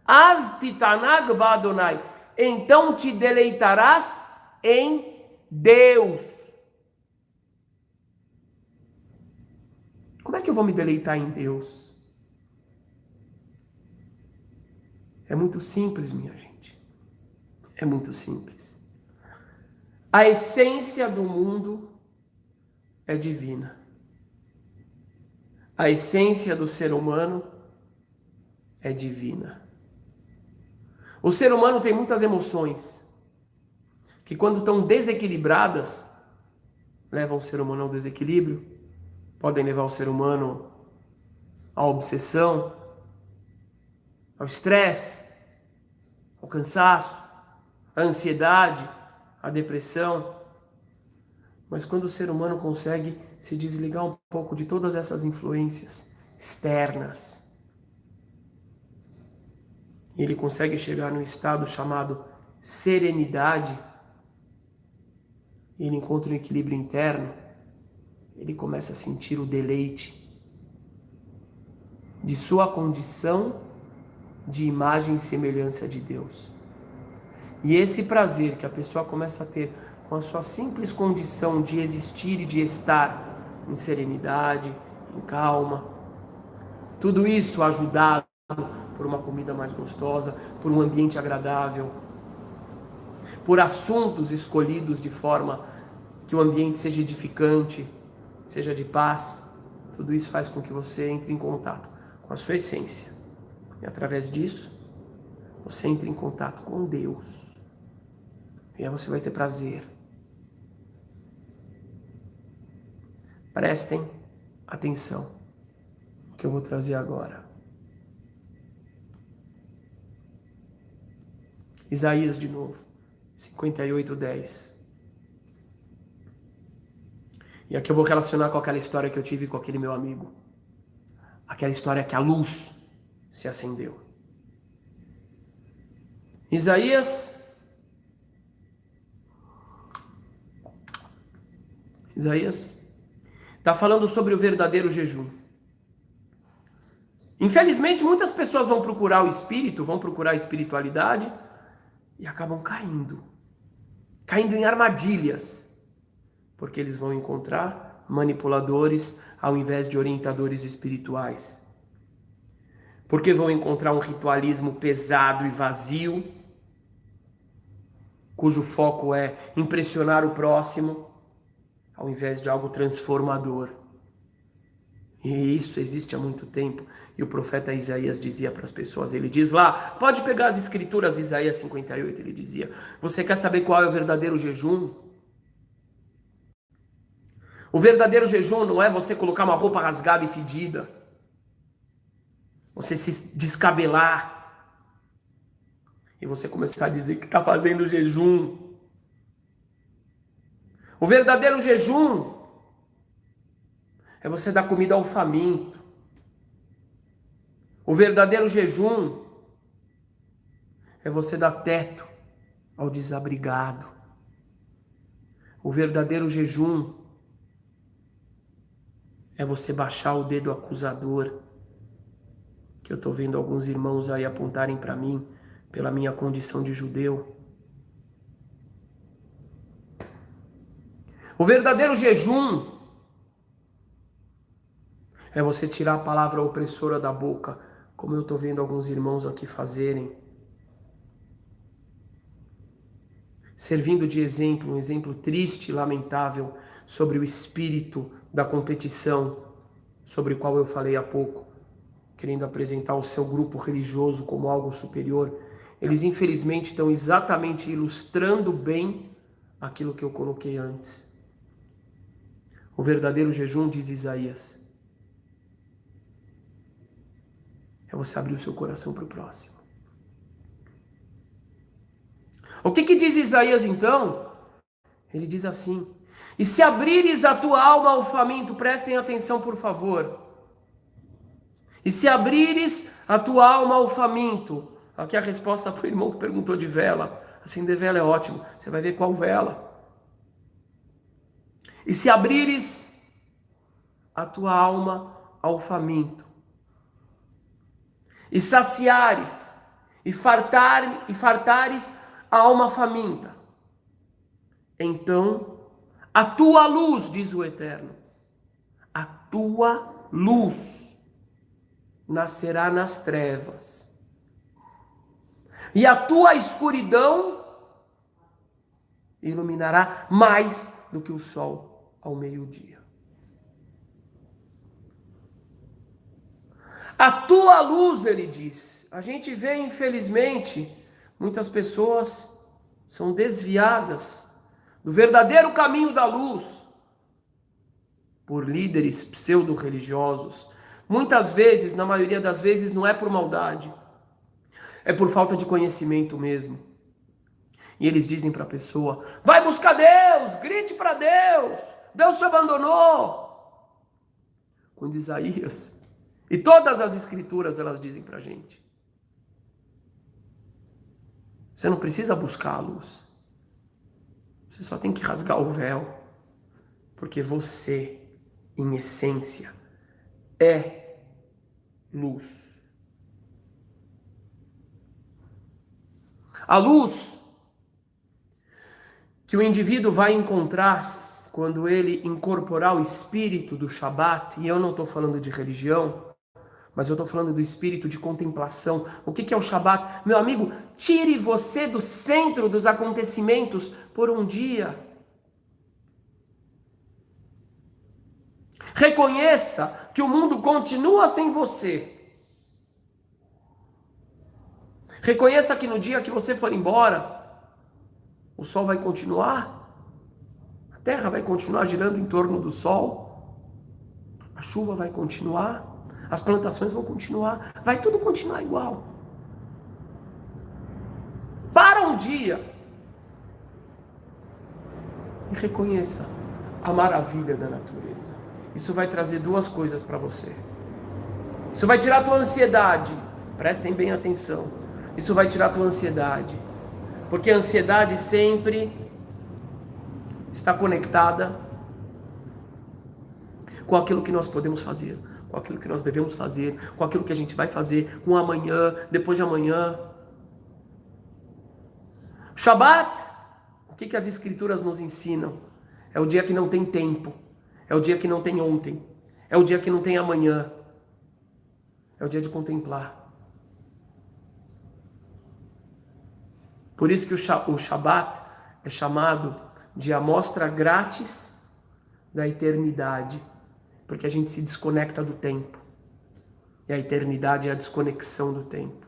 As titanag badonai, então te deleitarás em Deus. Como é que eu vou me deleitar em Deus? É muito simples, minha gente. É muito simples. A essência do mundo é divina. A essência do ser humano é divina. O ser humano tem muitas emoções que, quando estão desequilibradas, levam o ser humano ao desequilíbrio, podem levar o ser humano à obsessão, ao estresse, ao cansaço, à ansiedade, à depressão. Mas quando o ser humano consegue se desligar um pouco de todas essas influências externas, ele consegue chegar num estado chamado serenidade, ele encontra um equilíbrio interno, ele começa a sentir o deleite de sua condição de imagem e semelhança de Deus. E esse prazer que a pessoa começa a ter com a sua simples condição de existir e de estar em serenidade, em calma, tudo isso ajudado por uma comida mais gostosa, por um ambiente agradável, por assuntos escolhidos de forma que o ambiente seja edificante, seja de paz, tudo isso faz com que você entre em contato com a sua essência. E através disso, você entra em contato com Deus. E aí você vai ter prazer. Prestem atenção no que eu vou trazer agora. Isaías de novo, 58:10. E aqui eu vou relacionar com aquela história que eu tive com aquele meu amigo. Aquela história que a luz se acendeu. Isaías está falando sobre o verdadeiro jejum. Infelizmente, muitas pessoas vão procurar o espírito, vão procurar a espiritualidade e acabam caindo em armadilhas, porque eles vão encontrar manipuladores ao invés de orientadores espirituais. Porque vão encontrar um ritualismo pesado e vazio, cujo foco é impressionar o próximo, ao invés de algo transformador. E isso existe há muito tempo. E o profeta Isaías dizia para as pessoas, ele diz lá, pode pegar as escrituras de Isaías 58, ele dizia, você quer saber qual é o verdadeiro jejum? O verdadeiro jejum não é você colocar uma roupa rasgada e fedida, você se descabelar e você começar a dizer que está fazendo jejum. O verdadeiro jejum é você dar comida ao faminto. O verdadeiro jejum é você dar teto ao desabrigado. O verdadeiro jejum é você baixar o dedo acusador, que eu estou vendo alguns irmãos aí apontarem para mim, pela minha condição de judeu. O verdadeiro jejum é você tirar a palavra opressora da boca, como eu estou vendo alguns irmãos aqui fazerem. Servindo de exemplo, um exemplo triste e lamentável sobre o espírito da competição, sobre o qual eu falei há pouco, querendo apresentar o seu grupo religioso como algo superior. Eles infelizmente estão exatamente ilustrando bem aquilo que eu coloquei antes. O verdadeiro jejum, diz Isaías, é você abrir o seu coração para o próximo. O que diz Isaías então? Ele diz assim, e se abrires a tua alma ao faminto, prestem atenção por favor. E se abrires a tua alma ao faminto, aqui a resposta para o irmão que perguntou de vela, acender vela é ótimo, você vai ver qual vela. E se abrires a tua alma ao faminto, e saciares, e fartares a alma faminta, então a tua luz, diz o Eterno, a tua luz nascerá nas trevas, e a tua escuridão iluminará mais do que o sol ao meio-dia. A tua luz, ele diz. A gente vê, infelizmente, muitas pessoas são desviadas do verdadeiro caminho da luz por líderes pseudo-religiosos. Muitas vezes, na maioria das vezes, não é por maldade, é por falta de conhecimento mesmo. E eles dizem para a pessoa, vai buscar Deus, grite para Deus, Deus te abandonou. Quando Isaías e todas as escrituras elas dizem para a gente, você não precisa buscar a luz, você só tem que rasgar o véu, porque você, em essência, é luz. A luz que o indivíduo vai encontrar quando ele incorporar o espírito do Shabat, e eu não estou falando de religião, mas eu estou falando do espírito de contemplação. O que é o Shabat? Meu amigo, tire você do centro dos acontecimentos por um dia. Reconheça que o mundo continua sem você. Reconheça que no dia que você for embora, o sol vai continuar, a terra vai continuar girando em torno do sol, a chuva vai continuar, as plantações vão continuar, vai tudo continuar igual. Para um dia e reconheça a maravilha da natureza. Isso vai trazer duas coisas para você. Isso vai tirar a tua ansiedade. Prestem bem atenção. Isso vai tirar a tua ansiedade. Porque a ansiedade sempre está conectada com aquilo que nós podemos fazer, com aquilo que nós devemos fazer, com aquilo que a gente vai fazer, com amanhã, depois de amanhã. Shabat, o que as escrituras nos ensinam? É o dia que não tem tempo, é o dia que não tem ontem, é o dia que não tem amanhã, é o dia de contemplar. Por isso que o Shabat é chamado de amostra grátis da eternidade, porque a gente se desconecta do tempo, e a eternidade é a desconexão do tempo.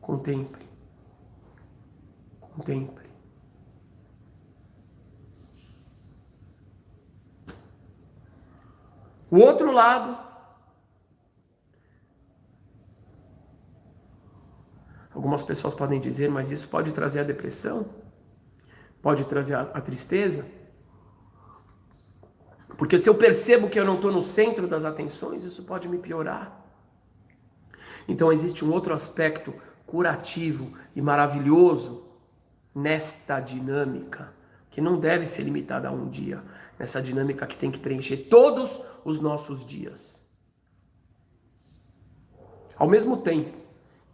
Contemple. Contemple. O outro lado, algumas pessoas podem dizer, mas isso pode trazer a depressão, pode trazer a tristeza, porque se eu percebo que eu não estou no centro das atenções, isso pode me piorar. Então existe um outro aspecto curativo e maravilhoso nesta dinâmica, que não deve ser limitada a um dia, nessa dinâmica que tem que preencher todos os nossos dias. Ao mesmo tempo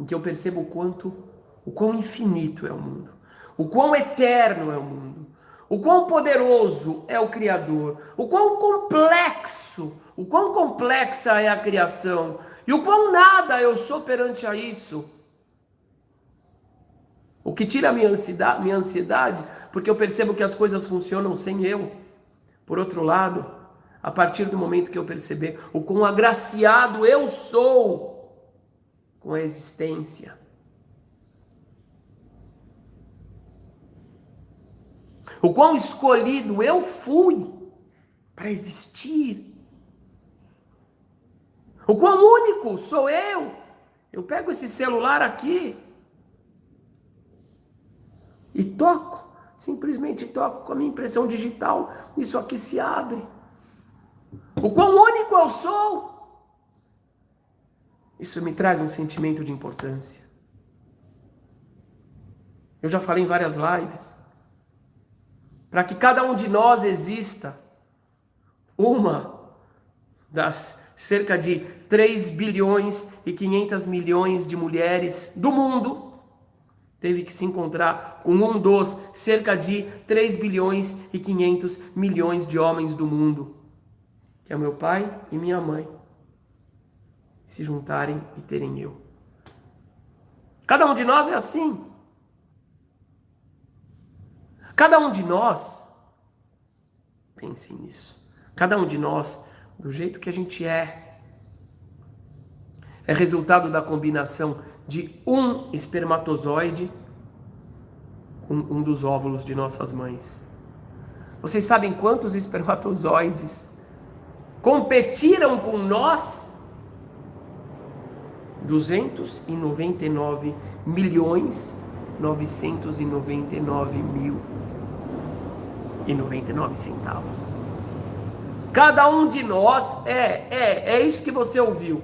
em que eu percebo o quão infinito é o mundo, o quão eterno é o mundo, o quão poderoso é o Criador, o quão complexa é a criação, e o quão nada eu sou perante a isso. O que tira a minha ansiedade, porque eu percebo que as coisas funcionam sem eu. Por outro lado, a partir do momento que eu perceber o quão agraciado eu sou com a existência, o quão escolhido eu fui para existir, o quão único sou eu pego esse celular aqui e toco, simplesmente toco com a minha impressão digital, isso aqui se abre. O quão único eu sou, isso me traz um sentimento de importância. Eu já falei em várias lives, para que cada um de nós exista, uma das cerca de 3 bilhões e 500 milhões de mulheres do mundo teve que se encontrar com um dos cerca de 3 bilhões e 500 milhões de homens do mundo, que é meu pai e minha mãe, se juntarem e terem eu. Cada um de nós é assim. Cada um de nós, pensem nisso, cada um de nós, do jeito que a gente é resultado da combinação de um espermatozoide com um dos óvulos de nossas mães. Vocês sabem quantos espermatozoides competiram com nós? 299 milhões 999 mil e 99 centavos. Cada um de nós é isso que você ouviu.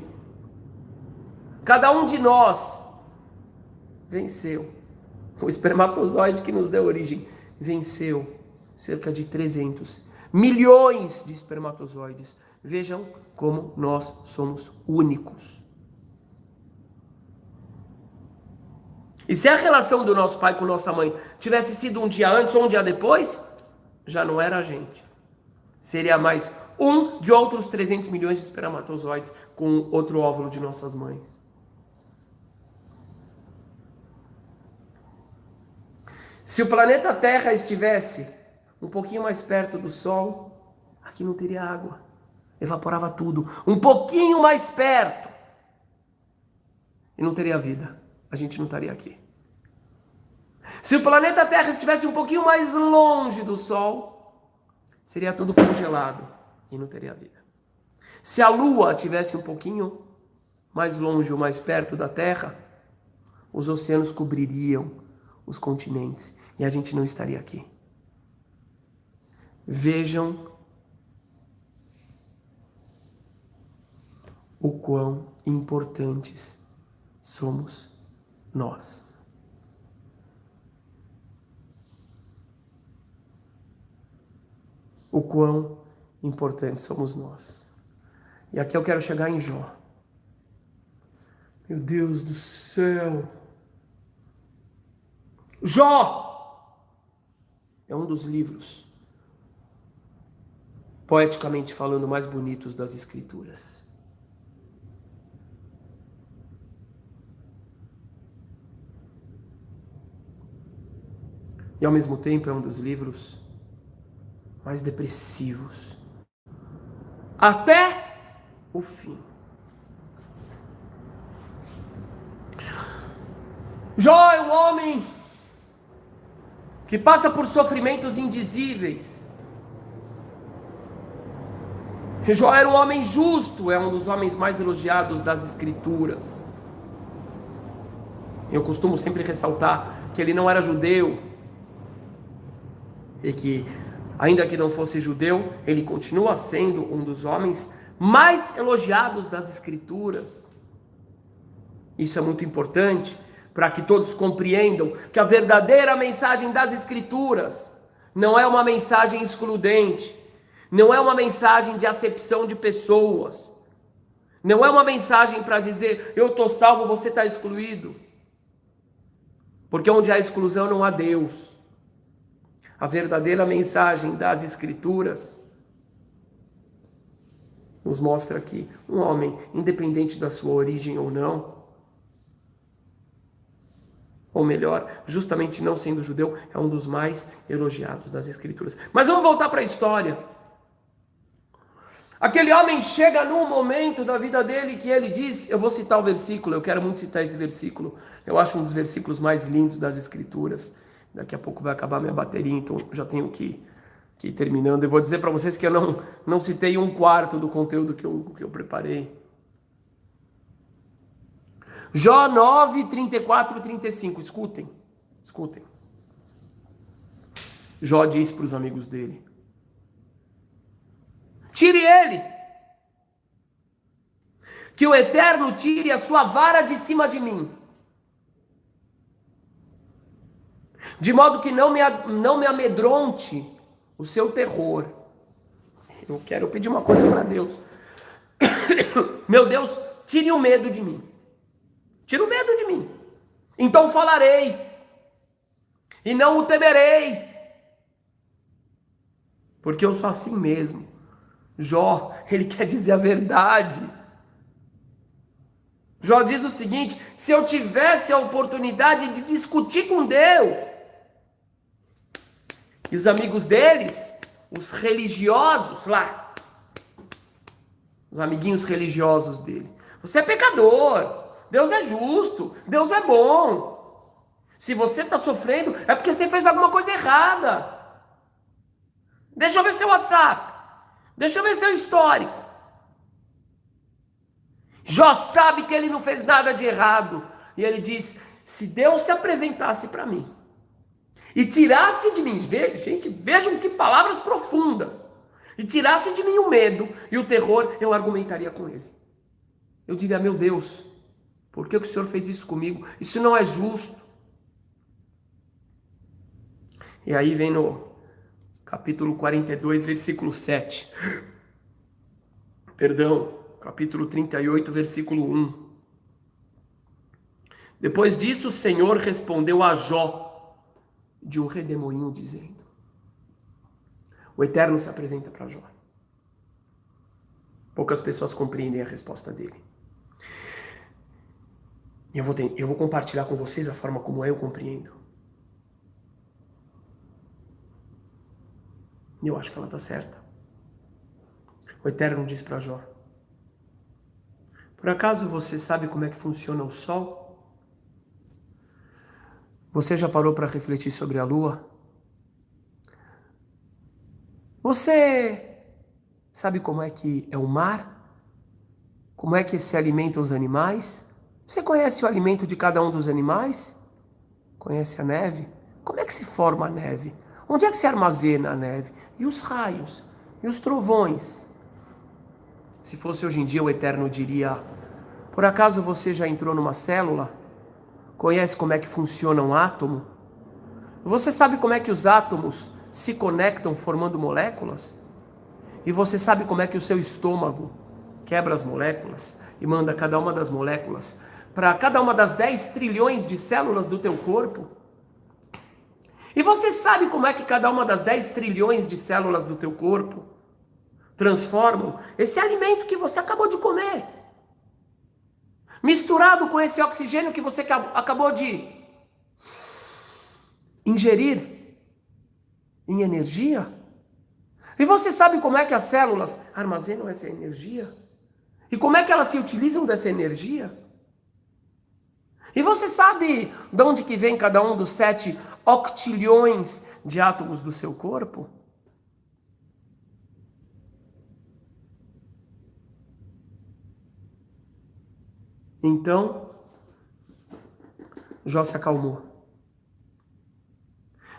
Cada um de nós venceu. O espermatozoide que nos deu origem venceu cerca de 300 milhões de espermatozoides. Vejam como nós somos únicos. E se a relação do nosso pai com nossa mãe tivesse sido um dia antes ou um dia depois, já não era a gente. Seria mais um de outros 300 milhões de espermatozoides com outro óvulo de nossas mães. Se o planeta Terra estivesse um pouquinho mais perto do Sol, aqui não teria água. Evaporava tudo. Um pouquinho mais perto. E não teria vida. A gente não estaria aqui. Se o planeta Terra estivesse um pouquinho mais longe do Sol, seria tudo congelado e não teria vida. Se a Lua estivesse um pouquinho mais longe ou mais perto da Terra, os oceanos cobririam os continentes e a gente não estaria aqui. Vejam o quão importantes somos nós. O quão importantes somos nós. E aqui eu quero chegar em Jó. Meu Deus do céu! Jó é um dos livros, poeticamente falando, mais bonitos das Escrituras. E ao mesmo tempo é um dos livros mais depressivos. Até o fim. Jó é um homem que passa por sofrimentos indizíveis. Jó era um homem justo, é um dos homens mais elogiados das Escrituras. Eu costumo sempre ressaltar que ele não era judeu e que, ainda que não fosse judeu, ele continua sendo um dos homens mais elogiados das Escrituras. Isso é muito importante para que todos compreendam que a verdadeira mensagem das Escrituras não é uma mensagem excludente, não é uma mensagem de acepção de pessoas, não é uma mensagem para dizer eu estou salvo, você está excluído, porque onde há exclusão não há Deus. A verdadeira mensagem das Escrituras nos mostra que um homem, independente da sua origem ou não, ou melhor, justamente não sendo judeu, é um dos mais elogiados das Escrituras. Mas vamos voltar para a história. Aquele homem chega num momento da vida dele que ele diz, eu vou citar o versículo, eu quero muito citar esse versículo, eu acho um dos versículos mais lindos das Escrituras. Daqui a pouco vai acabar minha bateria, então já tenho que ir terminando. Eu vou dizer para vocês que eu não citei um quarto do conteúdo que eu preparei. Jó 9, 34 e 35. Escutem. Jó diz para os amigos dele: tire ele, que o Eterno tire a sua vara de cima de mim, de modo que não me amedronte o seu terror. Eu quero pedir uma coisa para Deus. Meu Deus, tire o medo de mim. Tira o medo de mim. Então falarei, e não o temerei, porque eu sou assim mesmo. Jó, ele quer dizer a verdade. Jó diz o seguinte: se eu tivesse a oportunidade de discutir com Deus, e os amigos deles, os religiosos lá, os amiguinhos religiosos dele, você é pecador, Deus é justo, Deus é bom. Se você está sofrendo, é porque você fez alguma coisa errada. Deixa eu ver seu WhatsApp. Deixa eu ver seu histórico. Jó sabe que ele não fez nada de errado. E ele diz, se Deus se apresentasse para mim e tirasse de mim, gente, vejam que palavras profundas, e tirasse de mim o medo e o terror, eu argumentaria com ele. Eu diria, meu Deus, por que o Senhor fez isso comigo? Isso não é justo. E aí vem no capítulo 42, versículo 7. Perdão, capítulo 38, versículo 1. Depois disso, o Senhor respondeu a Jó de um redemoinho, dizendo: o Eterno se apresenta para Jó. Poucas pessoas compreendem a resposta dele. Eu vou compartilhar com vocês a forma como eu compreendo. E eu acho que ela está certa. O Eterno diz para Jó: por acaso você sabe como é que funciona o Sol? Você já parou para refletir sobre a Lua? Você sabe como é que é o mar? Como é que se alimentam os animais? Você conhece o alimento de cada um dos animais? Conhece a neve? Como é que se forma a neve? Onde é que se armazena a neve? E os raios? E os trovões? Se fosse hoje em dia, o Eterno diria: por acaso você já entrou numa célula? Conhece como é que funciona um átomo? Você sabe como é que os átomos se conectam formando moléculas? E você sabe como é que o seu estômago quebra as moléculas e manda cada uma das moléculas para cada uma das 10 trilhões de células do teu corpo? E você sabe como é que cada uma das 10 trilhões de células do teu corpo transformam esse alimento que você acabou de comer, misturado com esse oxigênio que você acabou de ingerir em energia? E você sabe como é que as células armazenam essa energia? E como é que elas se utilizam dessa energia? E você sabe de onde que vem cada um dos 7 octilhões de átomos do seu corpo? Então, Jó se acalmou.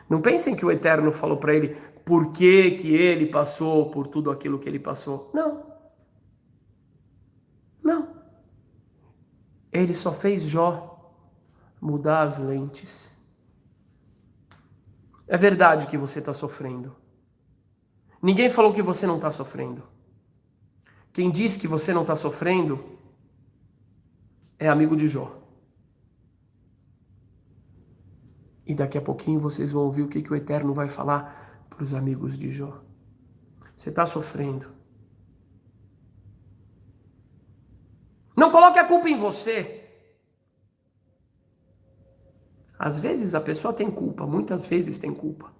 Não pensem que o Eterno falou para ele por que que ele passou por tudo aquilo que ele passou. Não. Não. Ele só fez Jó mudar as lentes. É verdade que você está sofrendo. Ninguém falou que você não está sofrendo. Quem diz que você não está sofrendo é amigo de Jó. E daqui a pouquinho vocês vão ouvir o que o Eterno vai falar para os amigos de Jó. Você está sofrendo. Não coloque a culpa em você. Às vezes a pessoa tem culpa, muitas vezes tem culpa.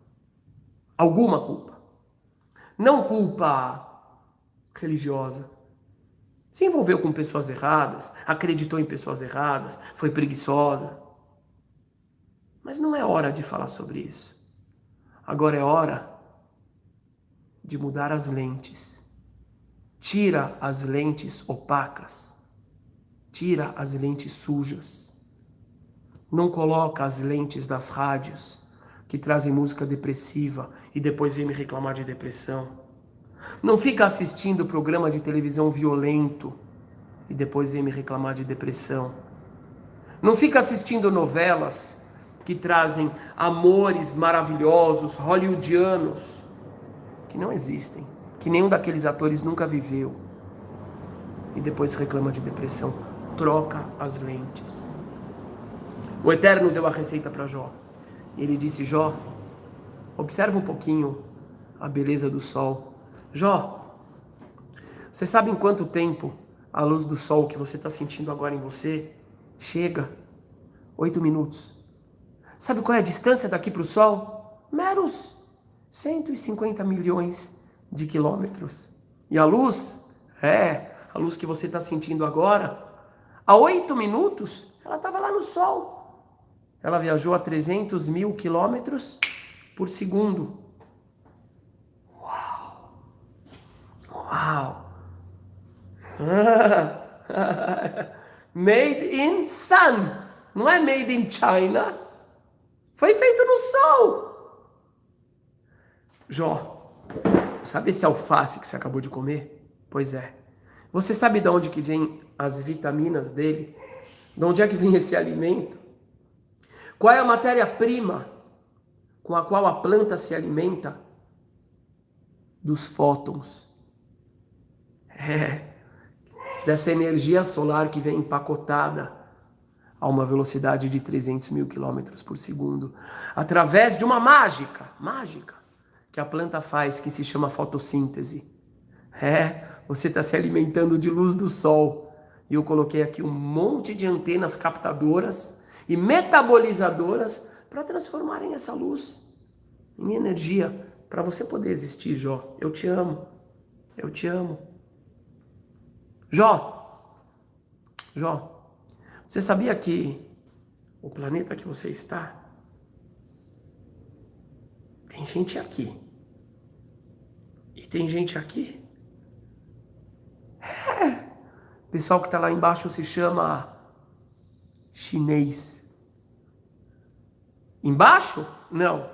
Alguma culpa. Não culpa religiosa. Se envolveu com pessoas erradas, acreditou em pessoas erradas, foi preguiçosa. Mas não é hora de falar sobre isso. Agora é hora de mudar as lentes. Tira as lentes opacas. Tira as lentes sujas. Não coloca as lentes das rádios que trazem música depressiva e depois vem me reclamar de depressão. Não fica assistindo programa de televisão violento e depois vem me reclamar de depressão. Não fica assistindo novelas que trazem amores maravilhosos, hollywoodianos, que não existem, que nenhum daqueles atores nunca viveu. E depois reclama de depressão. Troca as lentes. O Eterno deu a receita para Jó. Ele disse: Jó, observa um pouquinho a beleza do sol. Jó, você sabe em quanto tempo a luz do sol que você está sentindo agora em você chega? 8 minutos. Sabe qual é a distância daqui para o sol? Meros 150 milhões de quilômetros. E a luz, a luz que você está sentindo agora, há 8 minutos, ela estava lá no sol. Ela viajou a 300 mil quilômetros por segundo. Uau! Uau! Made in sun. Não é made in China. Foi feito no sol. Jó, sabe esse alface que você acabou de comer? Pois é. Você sabe de onde que vem as vitaminas dele? De onde é que vem esse alimento? Qual é a matéria-prima com a qual a planta se alimenta? Dos fótons. Dessa energia solar que vem empacotada a uma velocidade de 300 mil quilômetros por segundo, através de uma mágica, que a planta faz, que se chama fotossíntese. Você está se alimentando de luz do sol. E eu coloquei aqui um monte de antenas captadoras e metabolizadoras para transformarem essa luz em energia, para você poder existir, Jó. Eu te amo. Eu te amo. Jó, você sabia que o planeta que você está, tem gente aqui. E tem gente aqui. O pessoal que está lá embaixo se chama chinês. Embaixo? Não.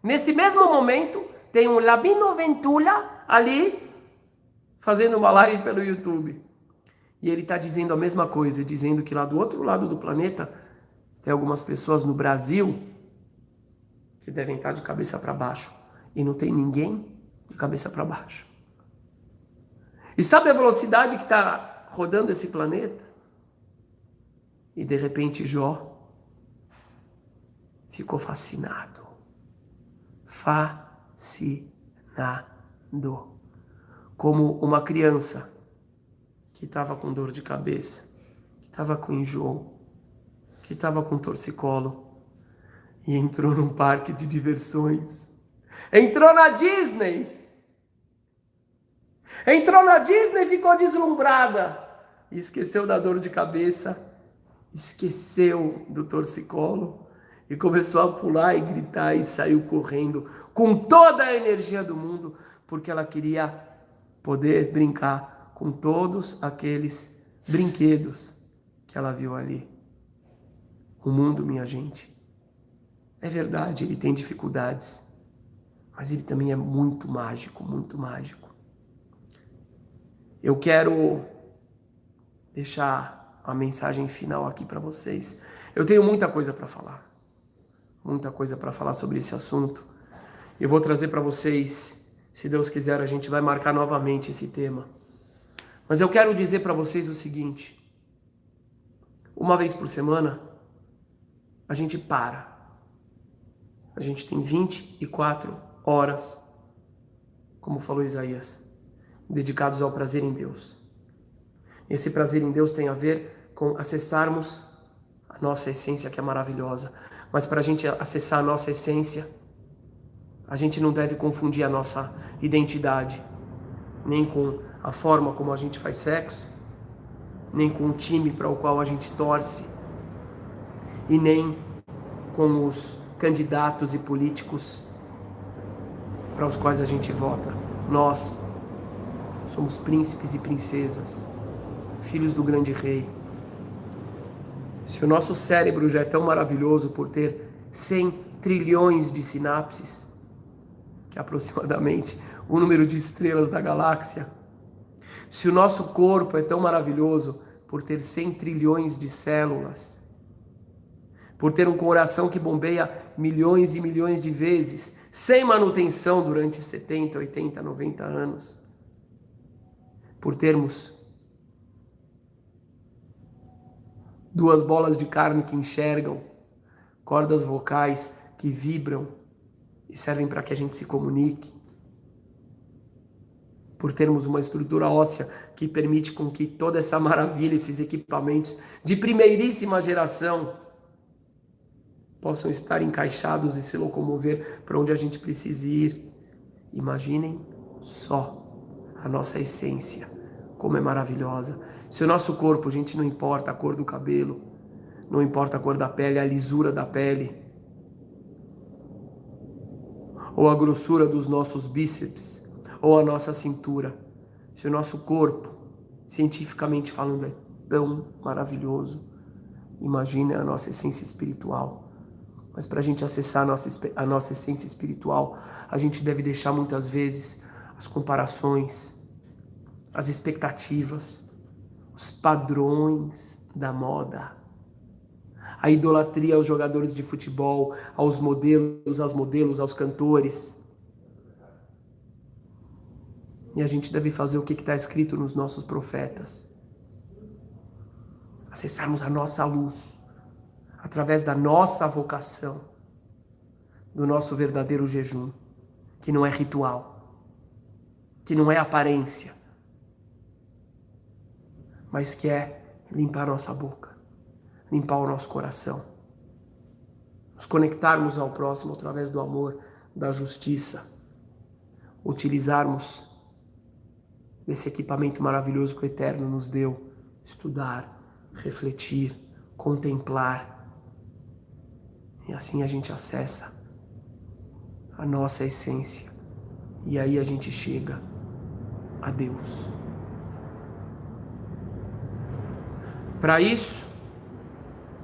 Nesse mesmo momento, tem um Labino Ventula ali, fazendo uma live pelo YouTube. E ele está dizendo a mesma coisa, dizendo que lá do outro lado do planeta, tem algumas pessoas no Brasil que devem estar de cabeça para baixo. E não tem ninguém de cabeça para baixo. E sabe a velocidade que está rodando esse planeta? E de repente Jó ficou fascinado. Como uma criança que estava com dor de cabeça, que estava com enjoo, que estava com torcicolo e entrou num parque de diversões. Entrou na Disney! Entrou na Disney e ficou deslumbrada. Esqueceu da dor de cabeça, esqueceu do torcicolo e começou a pular e gritar e saiu correndo com toda a energia do mundo, porque ela queria poder brincar com todos aqueles brinquedos que ela viu ali. O mundo, minha gente, é verdade, ele tem dificuldades, mas ele também é muito mágico, muito mágico. Eu quero deixar a mensagem final aqui para vocês. Eu tenho muita coisa para falar. Muita coisa para falar sobre esse assunto. Eu vou trazer para vocês, se Deus quiser, a gente vai marcar novamente esse tema. Mas eu quero dizer para vocês o seguinte. Uma vez por semana, a gente para. A gente tem 24 horas, como falou Isaías, dedicados ao prazer em Deus. Esse prazer em Deus tem a ver com acessarmos a nossa essência, que é maravilhosa. Mas para a gente acessar a nossa essência, a gente não deve confundir a nossa identidade, nem com a forma como a gente faz sexo, nem com o time para o qual a gente torce, e nem com os candidatos e políticos para os quais a gente vota. Nós somos príncipes e princesas, filhos do grande rei. Se o nosso cérebro já é tão maravilhoso por ter 100 trilhões de sinapses, que é aproximadamente o número de estrelas da galáxia, se o nosso corpo é tão maravilhoso por ter 100 trilhões de células, por ter um coração que bombeia milhões e milhões de vezes, sem manutenção durante 70, 80, 90 anos, por termos 2 bolas de carne que enxergam, cordas vocais que vibram e servem para que a gente se comunique, por termos uma estrutura óssea que permite com que toda essa maravilha, esses equipamentos de primeiríssima geração possam estar encaixados e se locomover para onde a gente precise ir. Imaginem só a nossa essência, como é maravilhosa. Se o nosso corpo, gente, não importa a cor do cabelo, não importa a cor da pele, a lisura da pele, ou a grossura dos nossos bíceps, ou a nossa cintura. Se o nosso corpo, cientificamente falando, é tão maravilhoso, imagine a nossa essência espiritual. Mas para a gente acessar a nossa essência espiritual, a gente deve deixar muitas vezes as comparações, as expectativas, os padrões da moda, a idolatria aos jogadores de futebol, aos modelos, aos cantores. E a gente deve fazer o que está escrito nos nossos profetas. Acessarmos a nossa luz, através da nossa vocação, do nosso verdadeiro jejum, que não é ritual, que não é aparência, mas que é limpar nossa boca, limpar o nosso coração, nos conectarmos ao próximo através do amor, da justiça, utilizarmos desse equipamento maravilhoso que o Eterno nos deu, estudar, refletir, contemplar, e assim a gente acessa a nossa essência, e aí a gente chega a Deus. Para isso,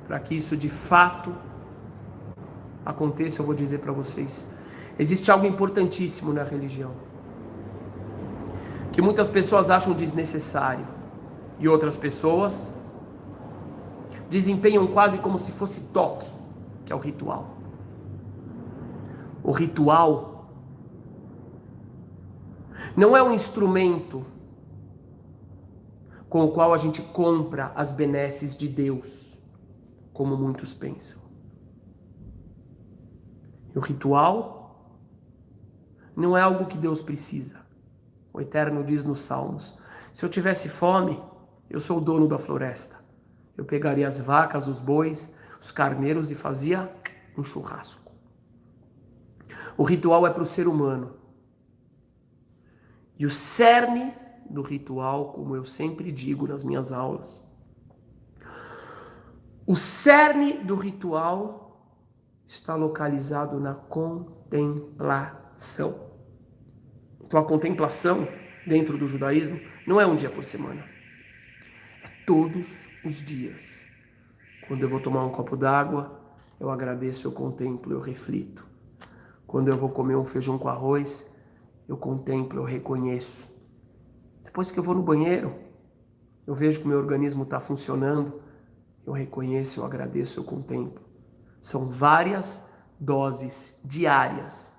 para que isso de fato aconteça, eu vou dizer para vocês, existe algo importantíssimo na religião, que muitas pessoas acham desnecessário, e outras pessoas desempenham quase como se fosse toque, que é o ritual. O ritual não é um instrumento com o qual a gente compra as benesses de Deus, como muitos pensam. E o ritual não é algo que Deus precisa. O Eterno diz nos Salmos: se eu tivesse fome, eu sou o dono da floresta. Eu pegaria as vacas, os bois, os carneiros e fazia um churrasco. O ritual é para o ser humano. E o cerne do ritual, como eu sempre digo nas minhas aulas, o cerne do ritual está localizado na contemplação. Então a contemplação, dentro do judaísmo, não é um dia por semana. É todos os dias. Quando eu vou tomar um copo d'água, eu agradeço, eu contemplo, eu reflito. Quando eu vou comer um feijão com arroz, eu contemplo, eu reconheço. Depois que eu vou no banheiro, eu vejo que o meu organismo está funcionando, eu reconheço, eu agradeço, eu contemplo. São várias doses diárias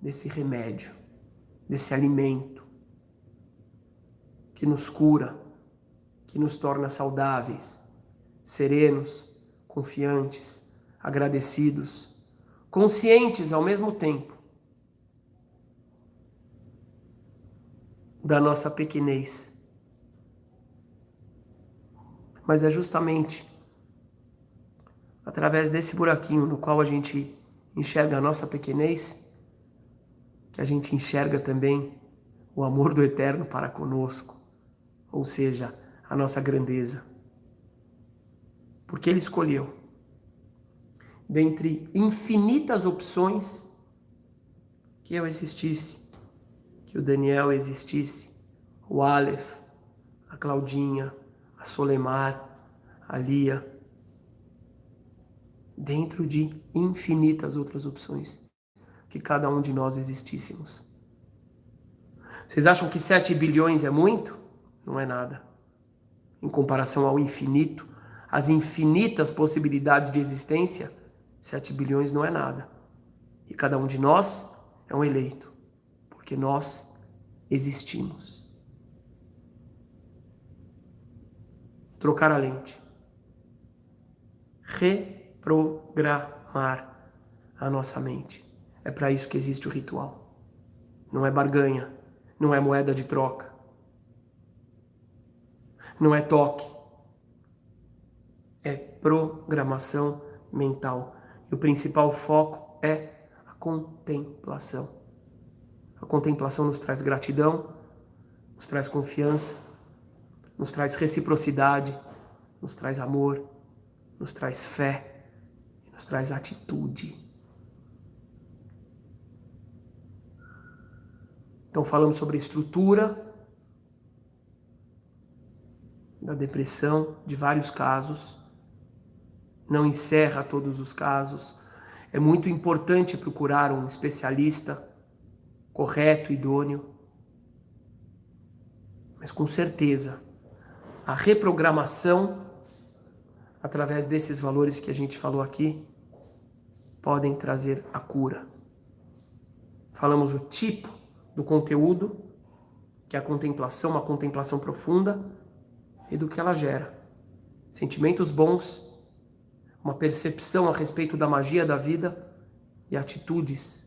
desse remédio, desse alimento que nos cura, que nos torna saudáveis, serenos, confiantes, agradecidos, conscientes ao mesmo tempo da nossa pequenez. Mas é justamente através desse buraquinho no qual a gente enxerga a nossa pequenez que a gente enxerga também o amor do Eterno para conosco, ou seja, a nossa grandeza. Porque Ele escolheu, dentre infinitas opções, que eu existisse, que o Daniel existisse, o Aleph, a Claudinha, a Solemar, a Lia, dentro de infinitas outras opções, que cada um de nós existíssemos. Vocês acham que 7 bilhões é muito? Não é nada. Em comparação ao infinito, as infinitas possibilidades de existência, 7 bilhões não é nada. E cada um de nós é um eleito, porque nós existimos. Trocar a lente. Reprogramar a nossa mente. É para isso que existe o ritual. Não é barganha, não é moeda de troca, não é toque. É programação mental. E o principal foco é a contemplação. A contemplação nos traz gratidão, nos traz confiança, nos traz reciprocidade, nos traz amor, nos traz fé, nos traz atitude. Então falamos sobre a estrutura da depressão, de vários casos. Não encerra todos os casos. É muito importante procurar um especialista correto, idôneo. Mas com certeza, a reprogramação, através desses valores que a gente falou aqui, podem trazer a cura. Falamos o tipo do conteúdo, que é a contemplação, uma contemplação profunda, e do que ela gera. Sentimentos bons, uma percepção a respeito da magia da vida e atitudes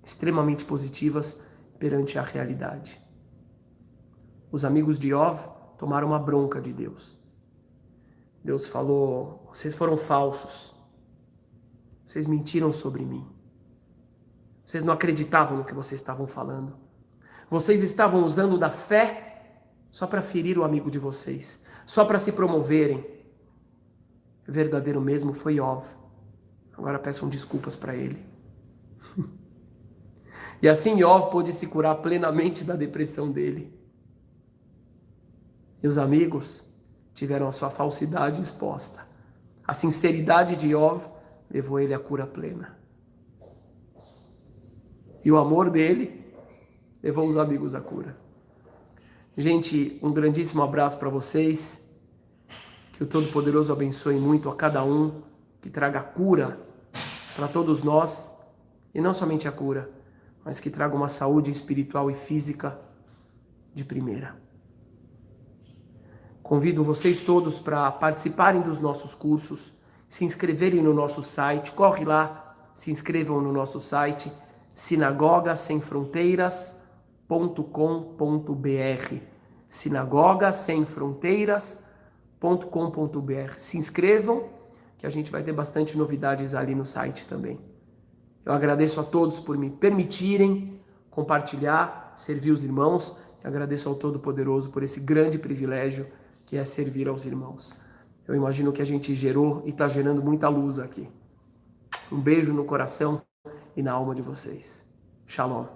extremamente positivas perante a realidade. Os amigos de Iov tomaram uma bronca de Deus. Deus falou: vocês foram falsos, vocês mentiram sobre mim, vocês não acreditavam no que vocês estavam falando, vocês estavam usando da fé só para ferir o amigo de vocês, só para se promoverem. O verdadeiro mesmo foi Iov. Agora peçam desculpas para ele. E assim Iov pôde se curar plenamente da depressão dele. E os amigos tiveram a sua falsidade exposta. A sinceridade de Iov levou ele à cura plena. E o amor dele levou os amigos à cura. Gente, um grandíssimo abraço para vocês. Que o Todo-Poderoso abençoe muito a cada um, que traga cura para todos nós, e não somente a cura, mas que traga uma saúde espiritual e física de primeira. Convido vocês todos para participarem dos nossos cursos, se inscreverem no nosso site, corre lá, se inscrevam no nosso site, sinagogasemfronteiras.com.br, sinagogasemfronteiras.com.br. Se inscrevam, que a gente vai ter bastante novidades ali no site também. Eu agradeço a todos por me permitirem compartilhar, servir os irmãos, e agradeço ao Todo-Poderoso por esse grande privilégio que é servir aos irmãos. Eu imagino que a gente gerou e está gerando muita luz aqui. Um beijo no coração e na alma de vocês. Shalom.